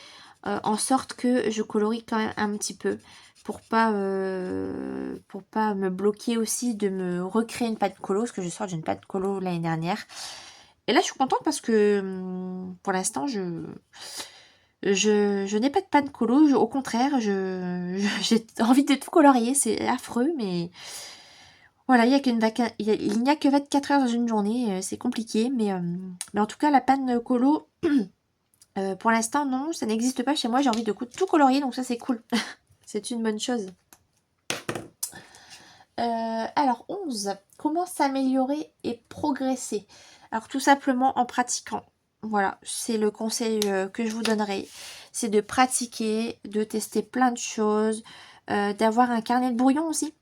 en sorte que je colorie quand même un petit peu pour pas me bloquer aussi de me recréer une pâte colo, parce que je sors d'une pâte colo l'année dernière. Et là je suis contente parce que pour l'instant je n'ai pas de pâte colo, au contraire j'ai envie de tout colorier, c'est affreux mais voilà, il n'y a que 24 heures dans une journée, c'est compliqué, mais en tout cas la panne colo, pour l'instant non, ça n'existe pas chez moi, j'ai envie de tout colorier, donc ça c'est cool. C'est une bonne chose. Alors 11, comment s'améliorer et progresser? Alors tout simplement en pratiquant. Voilà, c'est le conseil que je vous donnerai. C'est de pratiquer, de tester plein de choses, d'avoir un carnet de brouillon aussi.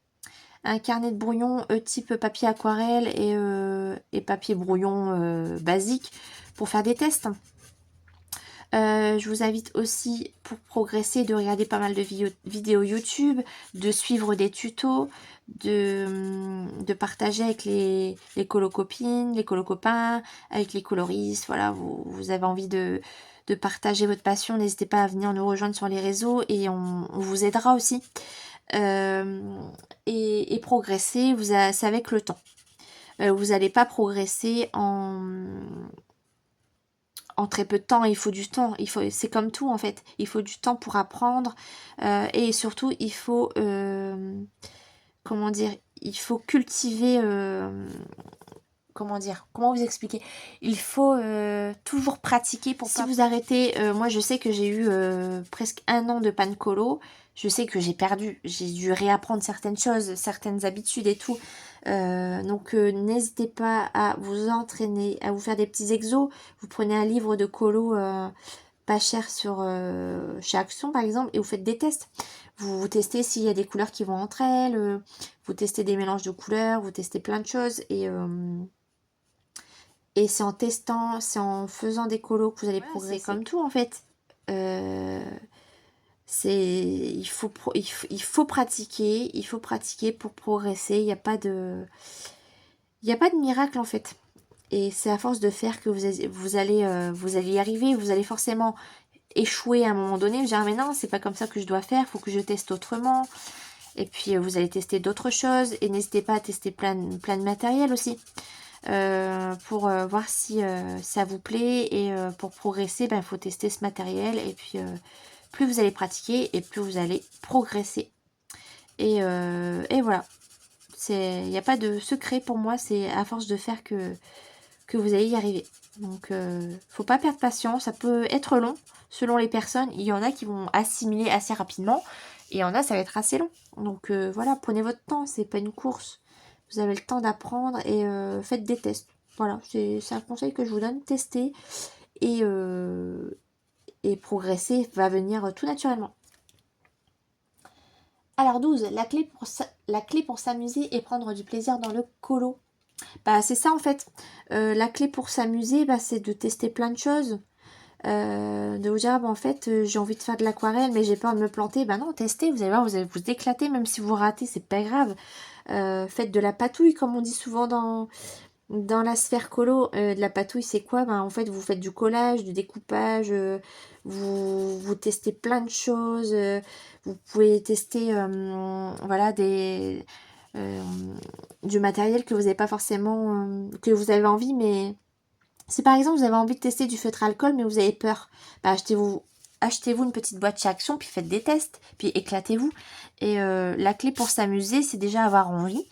Un carnet de brouillon type papier aquarelle et papier brouillon basique pour faire des tests. Je vous invite aussi pour progresser de regarder pas mal de vidéos YouTube, de suivre des tutos, de partager avec les colocopines, les colocopains, avec les coloristes. Voilà, vous avez envie de partager votre passion, n'hésitez pas à venir nous rejoindre sur les réseaux et on vous aidera aussi. Et progresser, c'est avec le temps. Vous n'allez pas progresser en très peu de temps, il faut du temps, c'est comme tout en fait, il faut du temps pour apprendre et surtout il faut, comment dire, il faut cultiver, comment vous expliquer, il faut toujours pratiquer pour si vous arrêtez, moi je sais que j'ai eu presque 1 an de panne colo, je sais que j'ai dû réapprendre certaines choses, certaines habitudes et tout. Donc n'hésitez pas à vous entraîner, à vous faire des petits exos. Vous prenez un livre de colo pas cher chez Action par exemple et vous faites des tests. Vous testez s'il y a des couleurs qui vont entre elles, vous testez des mélanges de couleurs, vous testez plein de choses et c'est en testant, c'est en faisant des colos que vous allez progresser. C'est comme tout en fait. Il faut pratiquer pour progresser. Il n'y a pas de miracle en fait. Et c'est à force de faire que vous allez y arriver. Vous allez forcément échouer à un moment donné. Vous dire mais non, c'est pas comme ça que je dois faire. Il faut que je teste autrement. Et puis vous allez tester d'autres choses. Et n'hésitez pas à tester plein de matériel aussi. Pour voir si ça vous plaît. Et pour progresser, il faut tester ce matériel. Et puis plus vous allez pratiquer et plus vous allez progresser. Et voilà. Il n'y a pas de secret pour moi, c'est à force de faire que vous allez y arriver. Donc, faut pas perdre patience, ça peut être long selon les personnes. Il y en a qui vont assimiler assez rapidement et il y en a, ça va être assez long. Donc, voilà, prenez votre temps, c'est pas une course. Vous avez le temps d'apprendre et faites des tests. Voilà, c'est un conseil que je vous donne, tester et progresser va venir tout naturellement. Alors 12, la clé pour s'amuser et prendre du plaisir dans le colo. C'est ça en fait. La clé pour s'amuser, c'est de tester plein de choses. De vous dire, en fait, j'ai envie de faire de l'aquarelle, mais j'ai peur de me planter. Non, testez, vous allez voir, vous allez vous éclater, même si vous ratez, c'est pas grave. Faites de la patouille, comme on dit souvent dans la sphère colo. De la patouille, c'est quoi? En fait, vous faites du collage, du découpage, vous testez plein de choses. Vous pouvez tester, voilà, du matériel que vous n'avez pas forcément, que vous avez envie, mais si par exemple vous avez envie de tester du feutre alcool, mais vous avez peur, achetez-vous une petite boîte chez Action, puis faites des tests, puis éclatez-vous. Et la clé pour s'amuser, c'est déjà avoir envie.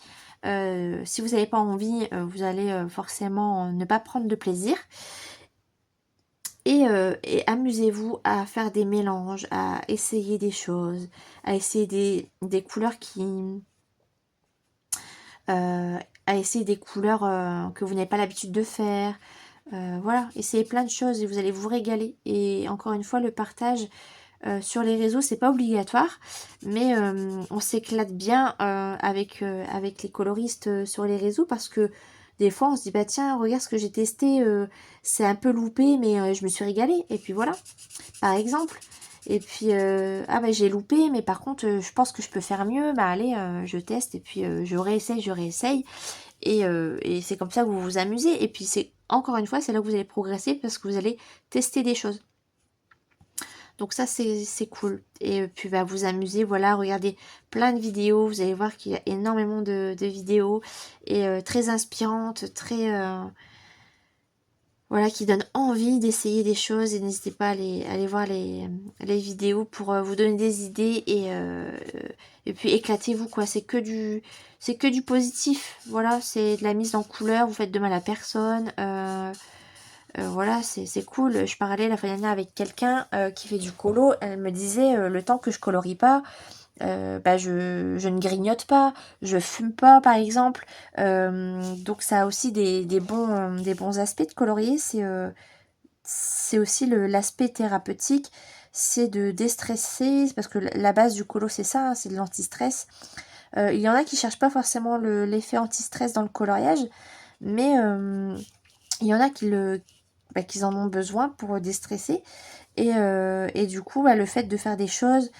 Si vous n'avez pas envie, vous allez forcément ne pas prendre de plaisir. Et amusez-vous à faire des mélanges, à essayer des choses, à essayer des couleurs à essayer des couleurs que vous n'avez pas l'habitude de faire. Voilà, essayez plein de choses et vous allez vous régaler. Et encore une fois, le partage sur les réseaux, c'est pas obligatoire, mais on s'éclate bien avec les coloristes sur les réseaux parce que des fois on se dit tiens, regarde ce que j'ai testé, c'est un peu loupé, mais je me suis régalée. Et puis voilà, par exemple. Et puis, ah bah j'ai loupé, mais par contre, je pense que je peux faire mieux. Bah allez, je teste et puis je réessaye, je réessaye. Et c'est comme ça que vous vous amusez. Et puis c'est encore une fois, c'est là que vous allez progresser parce que vous allez tester des choses. Donc ça, c'est cool. Et puis bah, vous amusez, voilà, regardez plein de vidéos. Vous allez voir qu'il y a énormément de vidéos et très inspirantes, très... voilà, qui donnent envie d'essayer des choses. Et n'hésitez pas à aller voir les vidéos pour vous donner des idées et puis éclatez-vous, quoi. C'est que du positif. Voilà, c'est de la mise en couleur. Vous faites de mal à personne. Voilà, c'est cool. Je parlais la fois dernière avec quelqu'un qui fait du colo. Elle me disait le temps que je colorie pas, bah je ne grignote pas, je fume pas par exemple. Donc ça a aussi des bons aspects de colorier. C'est aussi l'aspect thérapeutique, c'est de déstresser, parce que la base du colo c'est ça, hein, c'est de l'anti-stress. Il y en a qui cherchent pas forcément l'effet anti-stress dans le coloriage, mais il y en a qui en ont besoin pour déstresser. Et du coup, bah, le fait de faire des choses,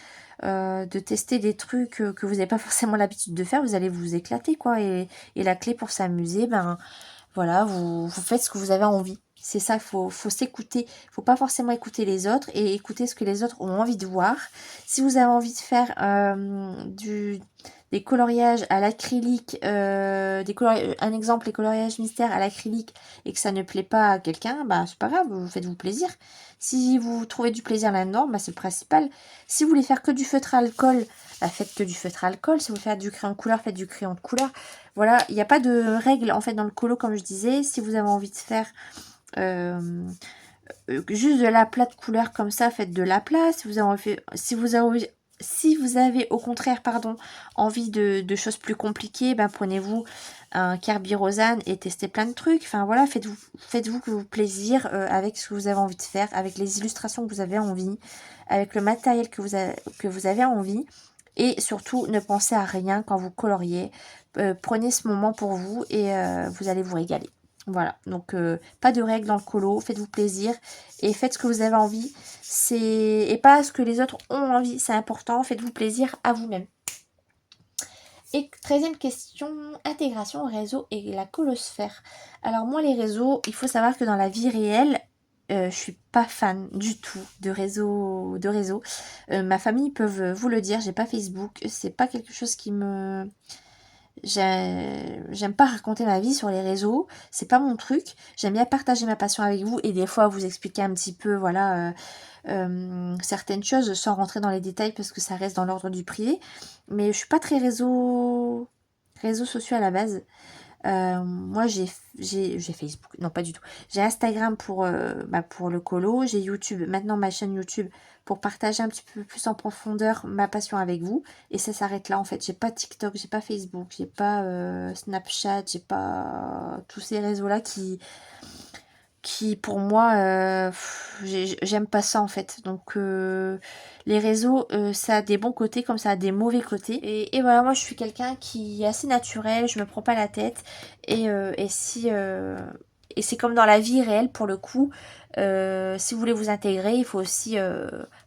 de tester des trucs que vous n'avez pas forcément l'habitude de faire, vous allez vous éclater, quoi. Et la clé pour s'amuser, ben voilà, vous faites ce que vous avez envie. C'est ça, faut s'écouter. Faut pas forcément écouter les autres et écouter ce que les autres ont envie de voir. Si vous avez envie de faire des coloriages à l'acrylique, un exemple, les coloriages mystères à l'acrylique et que ça ne plaît pas à quelqu'un, bah c'est pas grave, vous faites-vous plaisir. Si vous trouvez du plaisir là-dedans, bah c'est le principal. Si vous voulez faire que du feutre à alcool, bah faites que du feutre à alcool. Si vous voulez faire du crayon de couleur, faites du crayon de couleur. Voilà, il n'y a pas de règle en fait dans le colo, comme je disais. Si vous avez envie de faire juste de l'aplat de couleur comme ça, faites de l'aplat. Si vous avez au contraire, pardon, envie de choses plus compliquées, ben prenez-vous un Carbirosane et testez plein de trucs. Enfin voilà, faites-vous plaisir avec ce que vous avez envie de faire, avec les illustrations que vous avez envie, avec le matériel que vous avez envie. Et surtout, ne pensez à rien quand vous coloriez. Prenez ce moment pour vous et vous allez vous régaler. Voilà, donc pas de règles dans le colo, faites-vous plaisir et faites ce que vous avez envie. Et pas ce que les autres ont envie, c'est important, faites-vous plaisir à vous-même. Et 13e question, intégration au réseau et la colosphère. Alors moi les réseaux, il faut savoir que dans la vie réelle, je suis pas fan du tout de réseaux. Ma famille peuvent vous le dire, j'ai pas Facebook, c'est pas quelque chose qui me... J'aime pas raconter ma vie sur les réseaux, c'est pas mon truc. J'aime bien partager ma passion avec vous et des fois vous expliquer un petit peu, voilà, certaines choses sans rentrer dans les détails parce que ça reste dans l'ordre du privé. Mais je suis pas très réseaux sociaux à la base. Moi j'ai Facebook, non pas du tout. J'ai Instagram pour le colo, j'ai YouTube, maintenant ma chaîne YouTube pour partager un petit peu plus en profondeur ma passion avec vous. Et ça s'arrête là en fait. J'ai pas TikTok, j'ai pas Facebook, j'ai pas Snapchat, j'ai pas tous ces réseaux là qui pour moi j'aime pas ça en fait. Donc les réseaux ça a des bons côtés comme ça a des mauvais côtés. Et voilà, moi je suis quelqu'un qui est assez naturel, je me prends pas la tête et c'est comme dans la vie réelle pour le coup. Si vous voulez vous intégrer, il faut aussi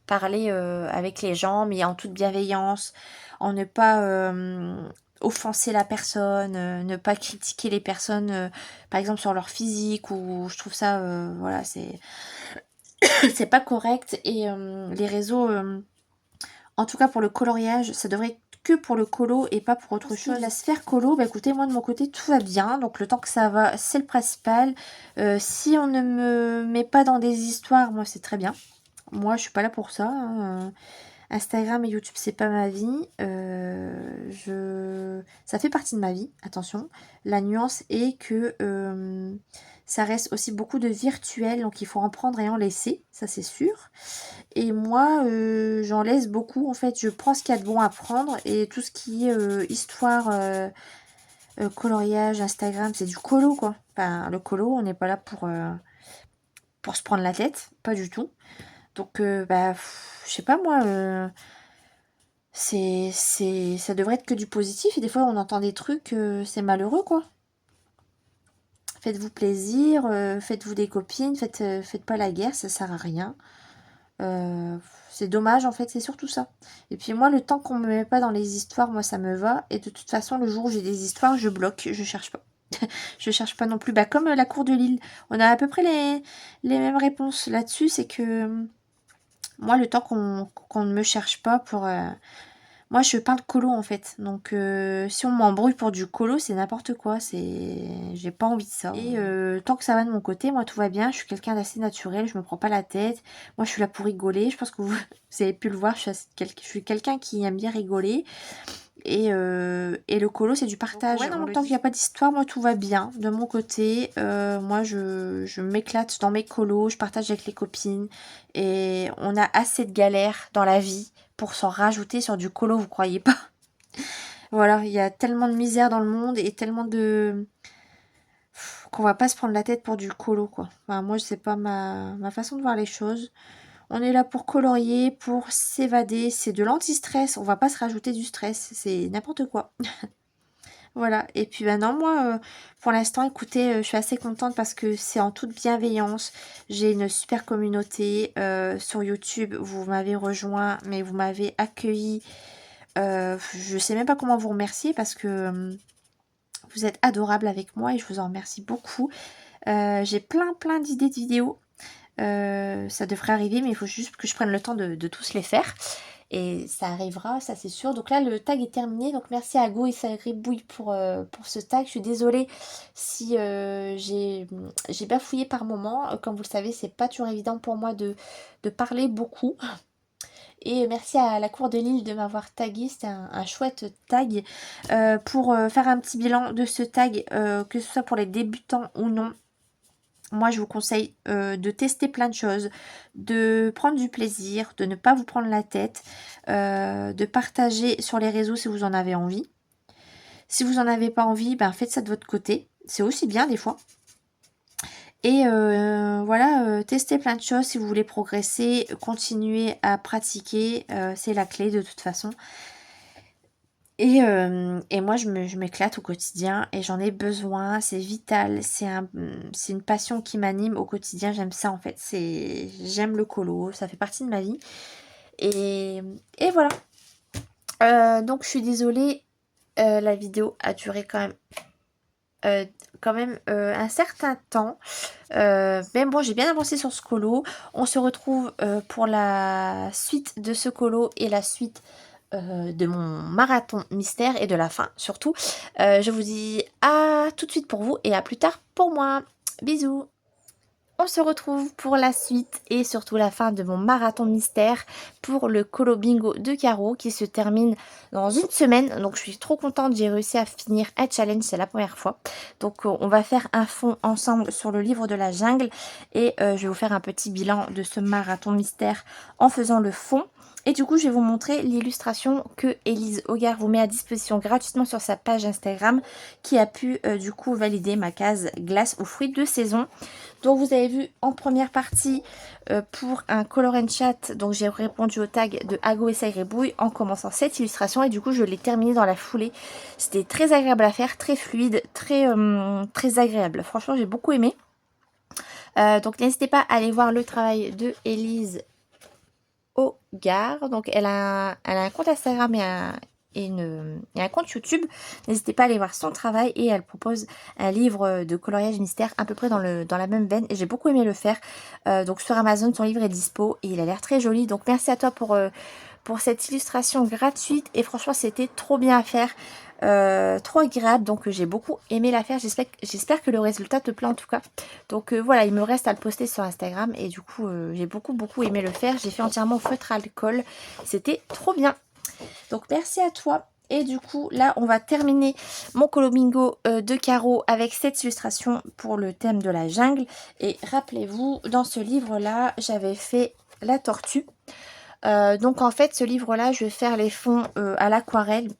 parler avec les gens, mais en toute bienveillance, en ne pas offenser la personne, ne pas critiquer les personnes, par exemple sur leur physique, ou je trouve ça, voilà, c'est pas correct. Et les réseaux, en tout cas pour le coloriage, ça devrait être que pour le colo et pas pour autre chose. La sphère colo, bah écoutez, moi de mon côté tout va bien, donc le temps que ça va, c'est le principal. Si on ne me met pas dans des histoires, moi c'est très bien. Moi je suis pas là pour ça, hein. Instagram et YouTube, c'est pas ma vie. Ça fait partie de ma vie, attention. La nuance est que ça reste aussi beaucoup de virtuel, donc il faut en prendre et en laisser, ça c'est sûr. Et moi, j'en laisse beaucoup, en fait. Je prends ce qu'il y a de bon à prendre et tout ce qui est histoire, coloriage, Instagram, c'est du colo, quoi. Enfin, le colo, on n'est pas là pour se prendre la tête, pas du tout. Donc, bah, je sais pas moi... ça devrait être que du positif et des fois on entend des trucs, c'est malheureux quoi. Faites-vous plaisir, faites-vous des copines, faites pas la guerre, ça sert à rien. C'est dommage en fait, c'est surtout ça. Et puis moi, le temps qu'on me met pas dans les histoires, moi ça me va. Et de toute façon, le jour où j'ai des histoires, je bloque, je cherche pas. Je cherche pas non plus. Bah comme la cour de Lille, on a à peu près les mêmes réponses là-dessus. C'est que moi, le temps qu'on ne me cherche pas pour... Moi, je parle colo en fait. Donc, si on m'embrouille pour du colo, c'est n'importe quoi. J'ai pas envie de ça. Et tant que ça va de mon côté, moi, tout va bien. Je suis quelqu'un d'assez naturel. Je me prends pas la tête. Moi, je suis là pour rigoler. Je pense que vous, vous avez pu le voir. Je suis quelqu'un qui aime bien rigoler. Et le colo, c'est du partage. Ouais, non, tant qu'il n'y a pas d'histoire, moi, tout va bien. De mon côté, moi, je m'éclate dans mes colos. Je partage avec les copines. Et on a assez de galères dans la vie pour s'en rajouter sur du colo, vous croyez pas? Voilà, il y a tellement de misère dans le monde et tellement de... qu'on va pas se prendre la tête pour du colo, quoi. Enfin, moi, c'est pas ma façon de voir les choses. On est là pour colorier, pour s'évader. C'est de l'anti-stress. On va pas se rajouter du stress. C'est n'importe quoi. Voilà. Et puis maintenant, moi, pour l'instant, écoutez, je suis assez contente parce que c'est en toute bienveillance. J'ai une super communauté sur YouTube. Vous m'avez rejoint, mais vous m'avez accueilli. Je sais même pas comment vous remercier parce que vous êtes adorables avec moi et je vous en remercie beaucoup. J'ai plein d'idées de vidéos. Ça devrait arriver, mais il faut juste que je prenne le temps de tous les faire. Et ça arrivera, ça c'est sûr. Donc là, le tag est terminé. Donc merci à Go et Sagribouille pour ce tag. Je suis désolée si j'ai bafouillé par moment. Comme vous le savez, c'est pas toujours évident pour moi de parler beaucoup. Et merci à la Cour de Lille de m'avoir tagué. C'était un chouette tag. Pour faire un petit bilan de ce tag, que ce soit pour les débutants ou non. Moi, je vous conseille de tester plein de choses, de prendre du plaisir, de ne pas vous prendre la tête, de partager sur les réseaux si vous en avez envie. Si vous n'en avez pas envie, ben faites ça de votre côté. C'est aussi bien des fois. Et voilà, testez plein de choses si vous voulez progresser, continuez à pratiquer, c'est la clé de toute façon. Et moi, je m'éclate au quotidien et j'en ai besoin, c'est vital, c'est une passion qui m'anime au quotidien, j'aime ça en fait, j'aime le colo, ça fait partie de ma vie. Et voilà. Donc je suis désolée, la vidéo a duré quand même un certain temps. Mais bon, j'ai bien avancé sur ce colo. On se retrouve pour la suite de ce colo et la suite de mon marathon mystère et de la fin surtout. Je vous dis à tout de suite pour vous et à plus tard pour moi. Bisous. On se retrouve pour la suite et surtout la fin de mon marathon mystère pour le colo bingo de Caro qui se termine dans une semaine. Donc je suis trop contente, j'ai réussi à finir un challenge, c'est la première fois. Donc on va faire un fond ensemble sur le livre de la jungle et je vais vous faire un petit bilan de ce marathon mystère en faisant le fond. Et du coup, je vais vous montrer l'illustration que Élise Hogarth vous met à disposition gratuitement sur sa page Instagram qui a pu du coup valider ma case glace aux fruits de saison. Donc vous avez vu en première partie pour un color and chat, donc j'ai répondu au tag de Ago et Sagribouille en commençant cette illustration et du coup je l'ai terminée dans la foulée. C'était très agréable à faire, très fluide, très agréable. Franchement j'ai beaucoup aimé. Donc n'hésitez pas à aller voir le travail de Élise Hogarth. Donc elle a un compte Instagram et un compte YouTube. N'hésitez pas à aller voir son travail et elle propose un livre de coloriage mystère à peu près dans la même veine et j'ai beaucoup aimé le faire. Donc sur Amazon, son livre est dispo et il a l'air très joli. Donc merci à toi pour cette illustration gratuite et franchement c'était trop bien à faire. Trop agréable, donc j'ai beaucoup aimé la faire. J'espère que le résultat te plaît en tout cas. Donc voilà, il me reste à le poster sur Instagram et du coup j'ai beaucoup aimé le faire. J'ai fait entièrement au feutre à alcool, c'était trop bien. Donc merci à toi. Et du coup là on va terminer mon colo bingo de Caro avec cette illustration pour le thème de la jungle. Et rappelez-vous, dans ce livre là j'avais fait la tortue. Donc en fait ce livre là je vais faire les fonds à l'aquarelle.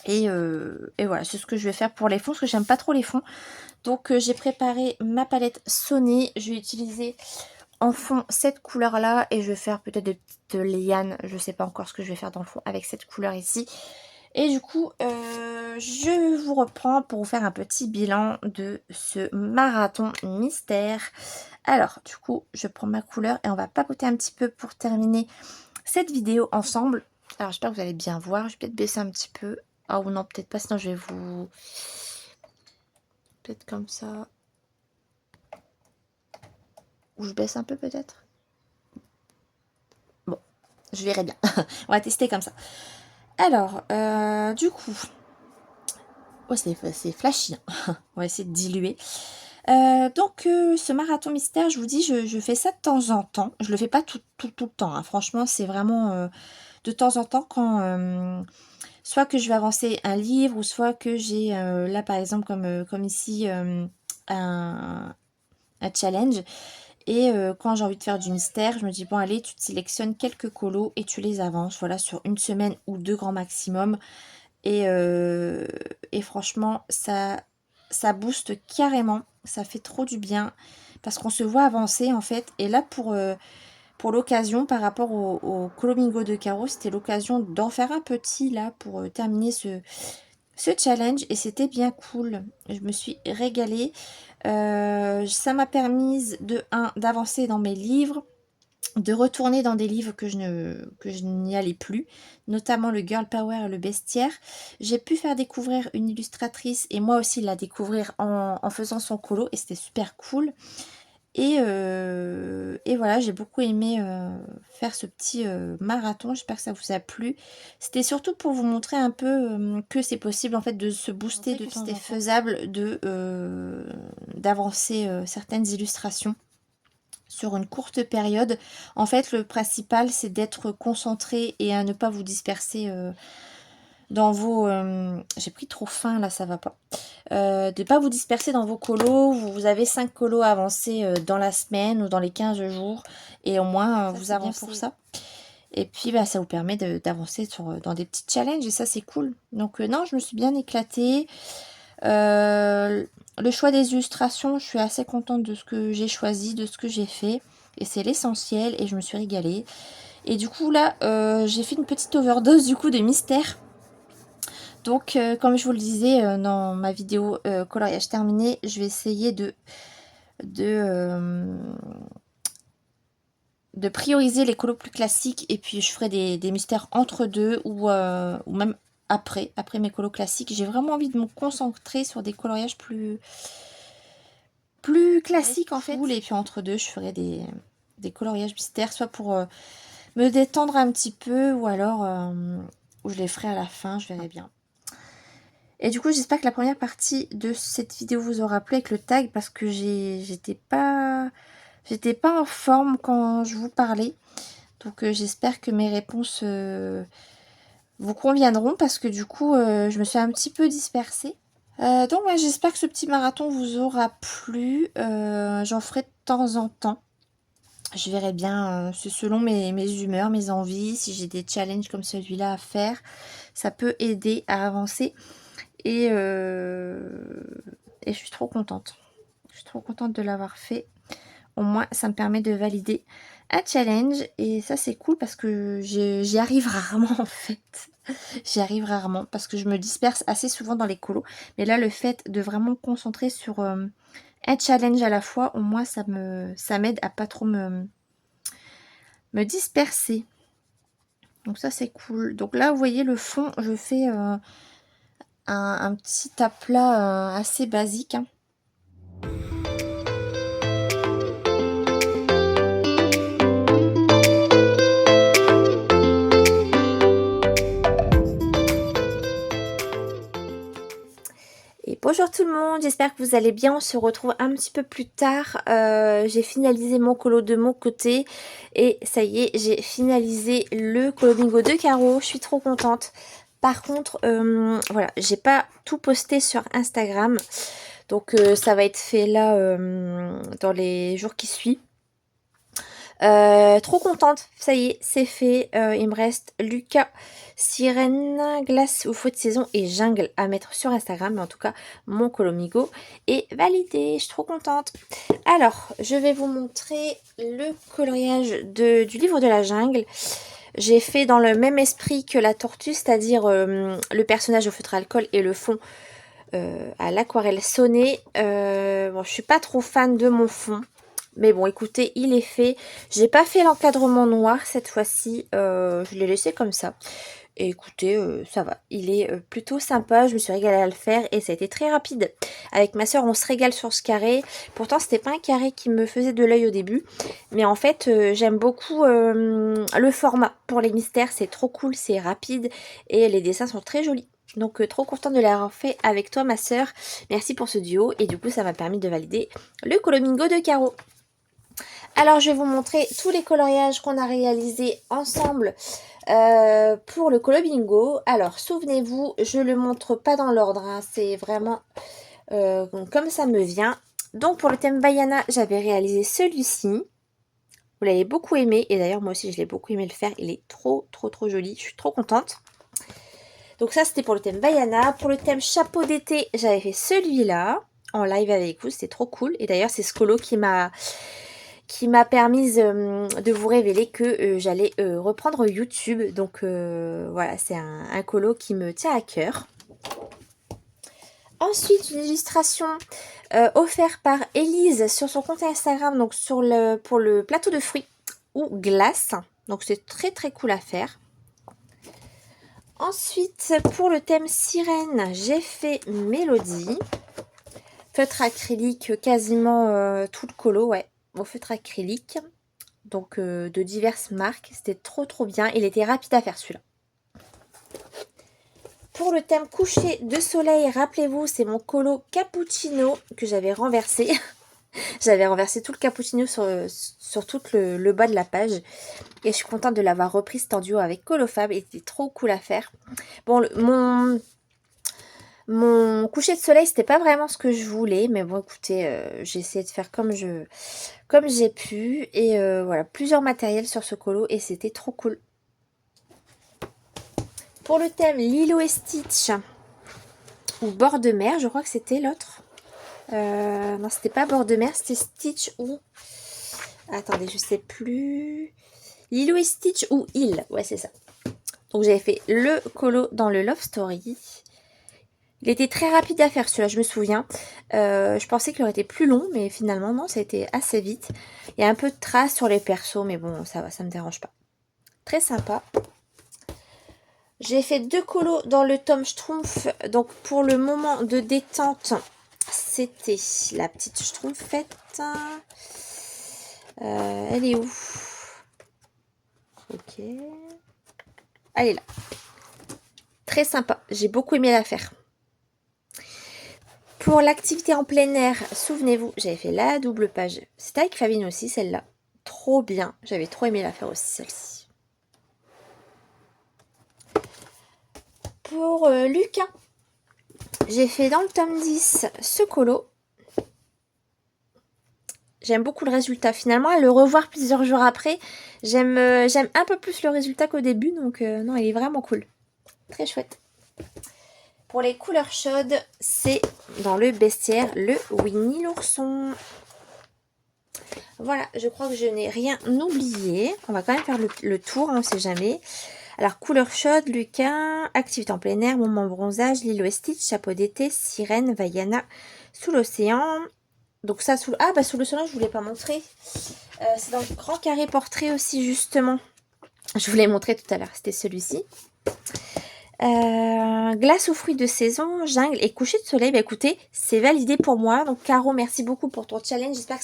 Et voilà, c'est ce que je vais faire pour les fonds, parce que j'aime pas trop les fonds. Donc j'ai préparé ma palette Sony. Je vais utiliser en fond cette couleur là. Et je vais faire peut-être des petites lianes. Je sais pas encore ce que je vais faire dans le fond avec cette couleur ici. Et du coup, je vous reprends pour vous faire un petit bilan de ce marathon mystère Alors, du coup, je prends ma couleur et on va papoter un petit peu pour terminer cette vidéo ensemble. Alors, j'espère que vous allez bien voir. Je vais peut-être baisser un petit peu. Ah ou non, peut-être pas, sinon je vais vous... Peut-être comme ça. Ou je baisse un peu peut-être. Bon, je verrai bien. On va tester comme ça. Alors, du coup... Oh, c'est flashy. Hein. On va essayer de diluer. Donc, ce marathon mystère, je vous dis, je fais ça de temps en temps. Je le fais pas tout le temps. Hein. Franchement, c'est vraiment de temps en temps quand... soit que je vais avancer un livre, ou soit que j'ai, là par exemple, comme ici, un challenge. Et quand j'ai envie de faire du mystère, je me dis, bon allez, tu te sélectionnes quelques colos et tu les avances, voilà, sur une semaine ou 2 grands maximum. Et franchement, ça booste carrément, ça fait trop du bien, parce qu'on se voit avancer en fait. Et là, pour l'occasion, par rapport au Colomingo de Caro, c'était l'occasion d'en faire un petit là, pour terminer ce challenge, et c'était bien cool. Je me suis régalée. Ça m'a permis d'avancer dans mes livres, de retourner dans des livres que je n'y allais plus, notamment le Girl Power et le Bestiaire. J'ai pu faire découvrir une illustratrice et moi aussi la découvrir en faisant son colo, et c'était super cool. Et voilà, j'ai beaucoup aimé faire ce petit marathon. J'espère que ça vous a plu. C'était surtout pour vous montrer un peu que c'est possible en fait de se booster de temps en temps. C'était faisable d'avancer certaines illustrations sur une courte période. En fait, le principal, c'est d'être concentré et à ne pas vous disperser dans vos... j'ai pris trop fin là, ça va pas. De ne pas vous disperser dans vos colos. Vous avez 5 colos avancés dans la semaine ou dans les 15 jours. Et au moins, vous avancez pour ça. Et puis, bah, ça vous permet d'avancer dans des petits challenges. Et ça, c'est cool. Donc, non, je me suis bien éclatée. Le choix des illustrations, je suis assez contente de ce que j'ai choisi, de ce que j'ai fait. Et c'est l'essentiel. Et je me suis régalée. Et du coup, là, j'ai fait une petite overdose du coup de mystère. Donc, comme je vous le disais dans ma vidéo coloriage terminé, je vais essayer de prioriser les colos plus classiques, et puis je ferai des mystères entre deux, ou même après mes colos classiques. J'ai vraiment envie de me concentrer sur des coloriages plus classiques en fait. Et puis entre deux, je ferai des coloriages mystères, soit pour me détendre un petit peu, ou alors où je les ferai à la fin, je verrai bien. Et du coup, j'espère que la première partie de cette vidéo vous aura plu avec le tag, parce que j'étais pas en forme quand je vous parlais. Donc j'espère que mes réponses vous conviendront, parce que du coup, je me suis un petit peu dispersée. Donc ouais, j'espère que ce petit marathon vous aura plu. J'en ferai de temps en temps. Je verrai bien, c'est selon mes humeurs, mes envies. Si j'ai des challenges comme celui-là à faire, ça peut aider à avancer. Et je suis trop contente. Je suis trop contente de l'avoir fait. Au moins, ça me permet de valider un challenge. Et ça, c'est cool, parce que j'y arrive rarement, en fait. J'y arrive rarement, parce que je me disperse assez souvent dans les colos. Mais là, le fait de vraiment me concentrer sur un challenge à la fois, au moins, ça m'aide à pas trop me disperser. Donc ça, c'est cool. Donc là, vous voyez, le fond, je fais... un petit aplat assez basique. Hein. Et bonjour tout le monde, j'espère que vous allez bien. On se retrouve un petit peu plus tard. J'ai finalisé mon colo de mon côté. Et ça y est, j'ai finalisé le Colomingo de Caro. Je suis trop contente. Par contre, voilà, j'ai pas tout posté sur Instagram. Donc ça va être fait là dans les jours qui suivent. Trop contente, ça y est, c'est fait. Il me reste Lucas, Sirène, Glace ou Feu de saison et Jungle à mettre sur Instagram. Mais en tout cas, mon Colomigo est validé. Je suis trop contente. Alors, je vais vous montrer le coloriage du livre de la jungle. J'ai fait dans le même esprit que la tortue, c'est-à-dire le personnage au feutre alcool et le fond à l'aquarelle sonnée. Bon, je suis pas trop fan de mon fond. Mais bon, écoutez, il est fait. J'ai pas fait l'encadrement noir cette fois-ci. Je l'ai laissé comme ça. Et écoutez, ça va. Il est plutôt sympa. Je me suis régalée à le faire et ça a été très rapide. Avec ma soeur, on se régale sur ce carré. Pourtant, c'était pas un carré qui me faisait de l'œil au début. Mais en fait, j'aime beaucoup le format pour les mystères. C'est trop cool, c'est rapide et les dessins sont très jolis. Donc, trop contente de l'avoir fait avec toi, ma soeur. Merci pour ce duo. Et du coup, ça m'a permis de valider le Colo Bingo de Caro. Alors, je vais vous montrer tous les coloriages qu'on a réalisés ensemble pour le Colo Bingo. Alors, souvenez-vous, je le montre pas dans l'ordre, hein, c'est vraiment comme ça me vient. Donc, pour le thème Vaiana, j'avais réalisé celui-ci. Vous l'avez beaucoup aimé, et d'ailleurs, moi aussi, je l'ai beaucoup aimé le faire. Il est trop joli, je suis trop contente. Donc ça, c'était pour le thème Vaiana. Pour le thème chapeau d'été, j'avais fait celui-là en live avec vous, c'était trop cool. Et d'ailleurs, c'est ce colo qui m'a permise de vous révéler que j'allais reprendre YouTube. Donc voilà, c'est un colo qui me tient à cœur. Ensuite, une illustration offerte par Elise sur son compte Instagram, donc pour le plateau de fruits ou glace. Donc c'est très cool à faire. Ensuite, pour le thème sirène, j'ai fait Mélodie. Feutre acrylique, quasiment tout le colo, ouais. Au feutre acrylique, donc de diverses marques. C'était trop bien. Il était rapide à faire celui-là. Pour le thème coucher de soleil, rappelez-vous, c'est mon colo cappuccino que j'avais renversé. J'avais renversé tout le cappuccino sur tout le bas de la page. Et je suis contente de l'avoir reprise en duo avec Colofab. Il était trop cool à faire. Bon, mon coucher de soleil, c'était pas vraiment ce que je voulais. Mais bon, écoutez, j'ai essayé de faire comme j'ai pu. Et voilà, plusieurs matériels sur ce colo. Et c'était trop cool. Pour le thème Lilo et Stitch ou bord de mer, je crois que c'était l'autre. Non, c'était pas bord de mer, c'était Stitch ou... Attendez, je sais plus. Lilo et Stitch ou île. Ouais, c'est ça. Donc, j'avais fait le colo dans le Love Story. Il était très rapide à faire celui-là, je me souviens. Je pensais qu'il aurait été plus long, mais finalement, non, ça a été assez vite. Il y a un peu de traces sur les persos, mais bon, ça va, ça me dérange pas. Très sympa. J'ai fait 2 colos dans le tome Schtroumpf. Donc, pour le moment de détente, c'était la petite Schtroumpfette. Elle est où? Ok. Elle est là. Très sympa. J'ai beaucoup aimé la faire. Pour l'activité en plein air, souvenez-vous, j'avais fait la double page. C'était avec Fabine aussi, celle-là. Trop bien. J'avais trop aimé la faire aussi, celle-ci. Pour Lucas, j'ai fait dans le tome 10 ce colo. J'aime beaucoup le résultat. Finalement, à le revoir plusieurs jours après, j'aime un peu plus le résultat qu'au début. Donc, non, il est vraiment cool. Très chouette. Pour les couleurs chaudes, c'est dans le bestiaire le Winnie l'ourson. Voilà, je crois que je n'ai rien oublié. On va quand même faire le tour, on ne sait jamais. Alors, couleurs chaudes, Lucas, activité en plein air, moment bronzage, Lilo et Stitch, chapeau d'été, sirène, Vaiana, sous l'océan. Donc ça, sous l'océan, je ne voulais pas montrer. C'est dans le grand carré portrait aussi, justement. Je vous l'ai montré tout à l'heure, c'était celui-ci. Glace aux fruits de saison, jungle et coucher de soleil. Bah écoutez, c'est validé pour moi. Donc Caro, merci beaucoup pour ton challenge. J'espère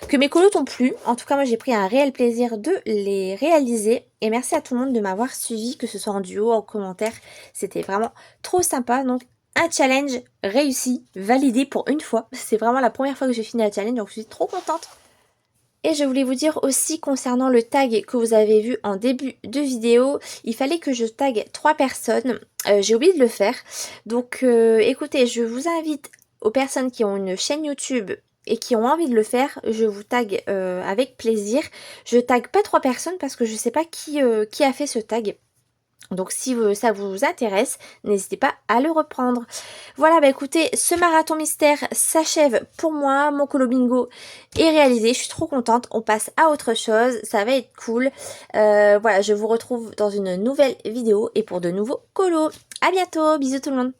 que mes colos t'ont plu. En tout cas, moi j'ai pris un réel plaisir de les réaliser. Et merci à tout le monde de m'avoir suivi, que ce soit en duo, en commentaire. C'était vraiment trop sympa. Donc un challenge réussi, validé pour une fois. C'est vraiment la première fois que j'ai fini la challenge, donc je suis trop contente. Et je voulais vous dire aussi concernant le tag que vous avez vu en début de vidéo, il fallait que je tag 3 personnes. J'ai oublié de le faire. Donc écoutez, je vous invite aux personnes qui ont une chaîne YouTube et qui ont envie de le faire, je vous tag avec plaisir. Je tag pas 3 personnes parce que je sais pas qui a fait ce tag. Donc si ça vous intéresse, n'hésitez pas à le reprendre. Voilà, bah écoutez, ce marathon mystère s'achève pour moi. Mon colo bingo est réalisé, je suis trop contente. On passe à autre chose, ça va être cool. Voilà, je vous retrouve dans une nouvelle vidéo et pour de nouveaux colos. À bientôt, bisous tout le monde.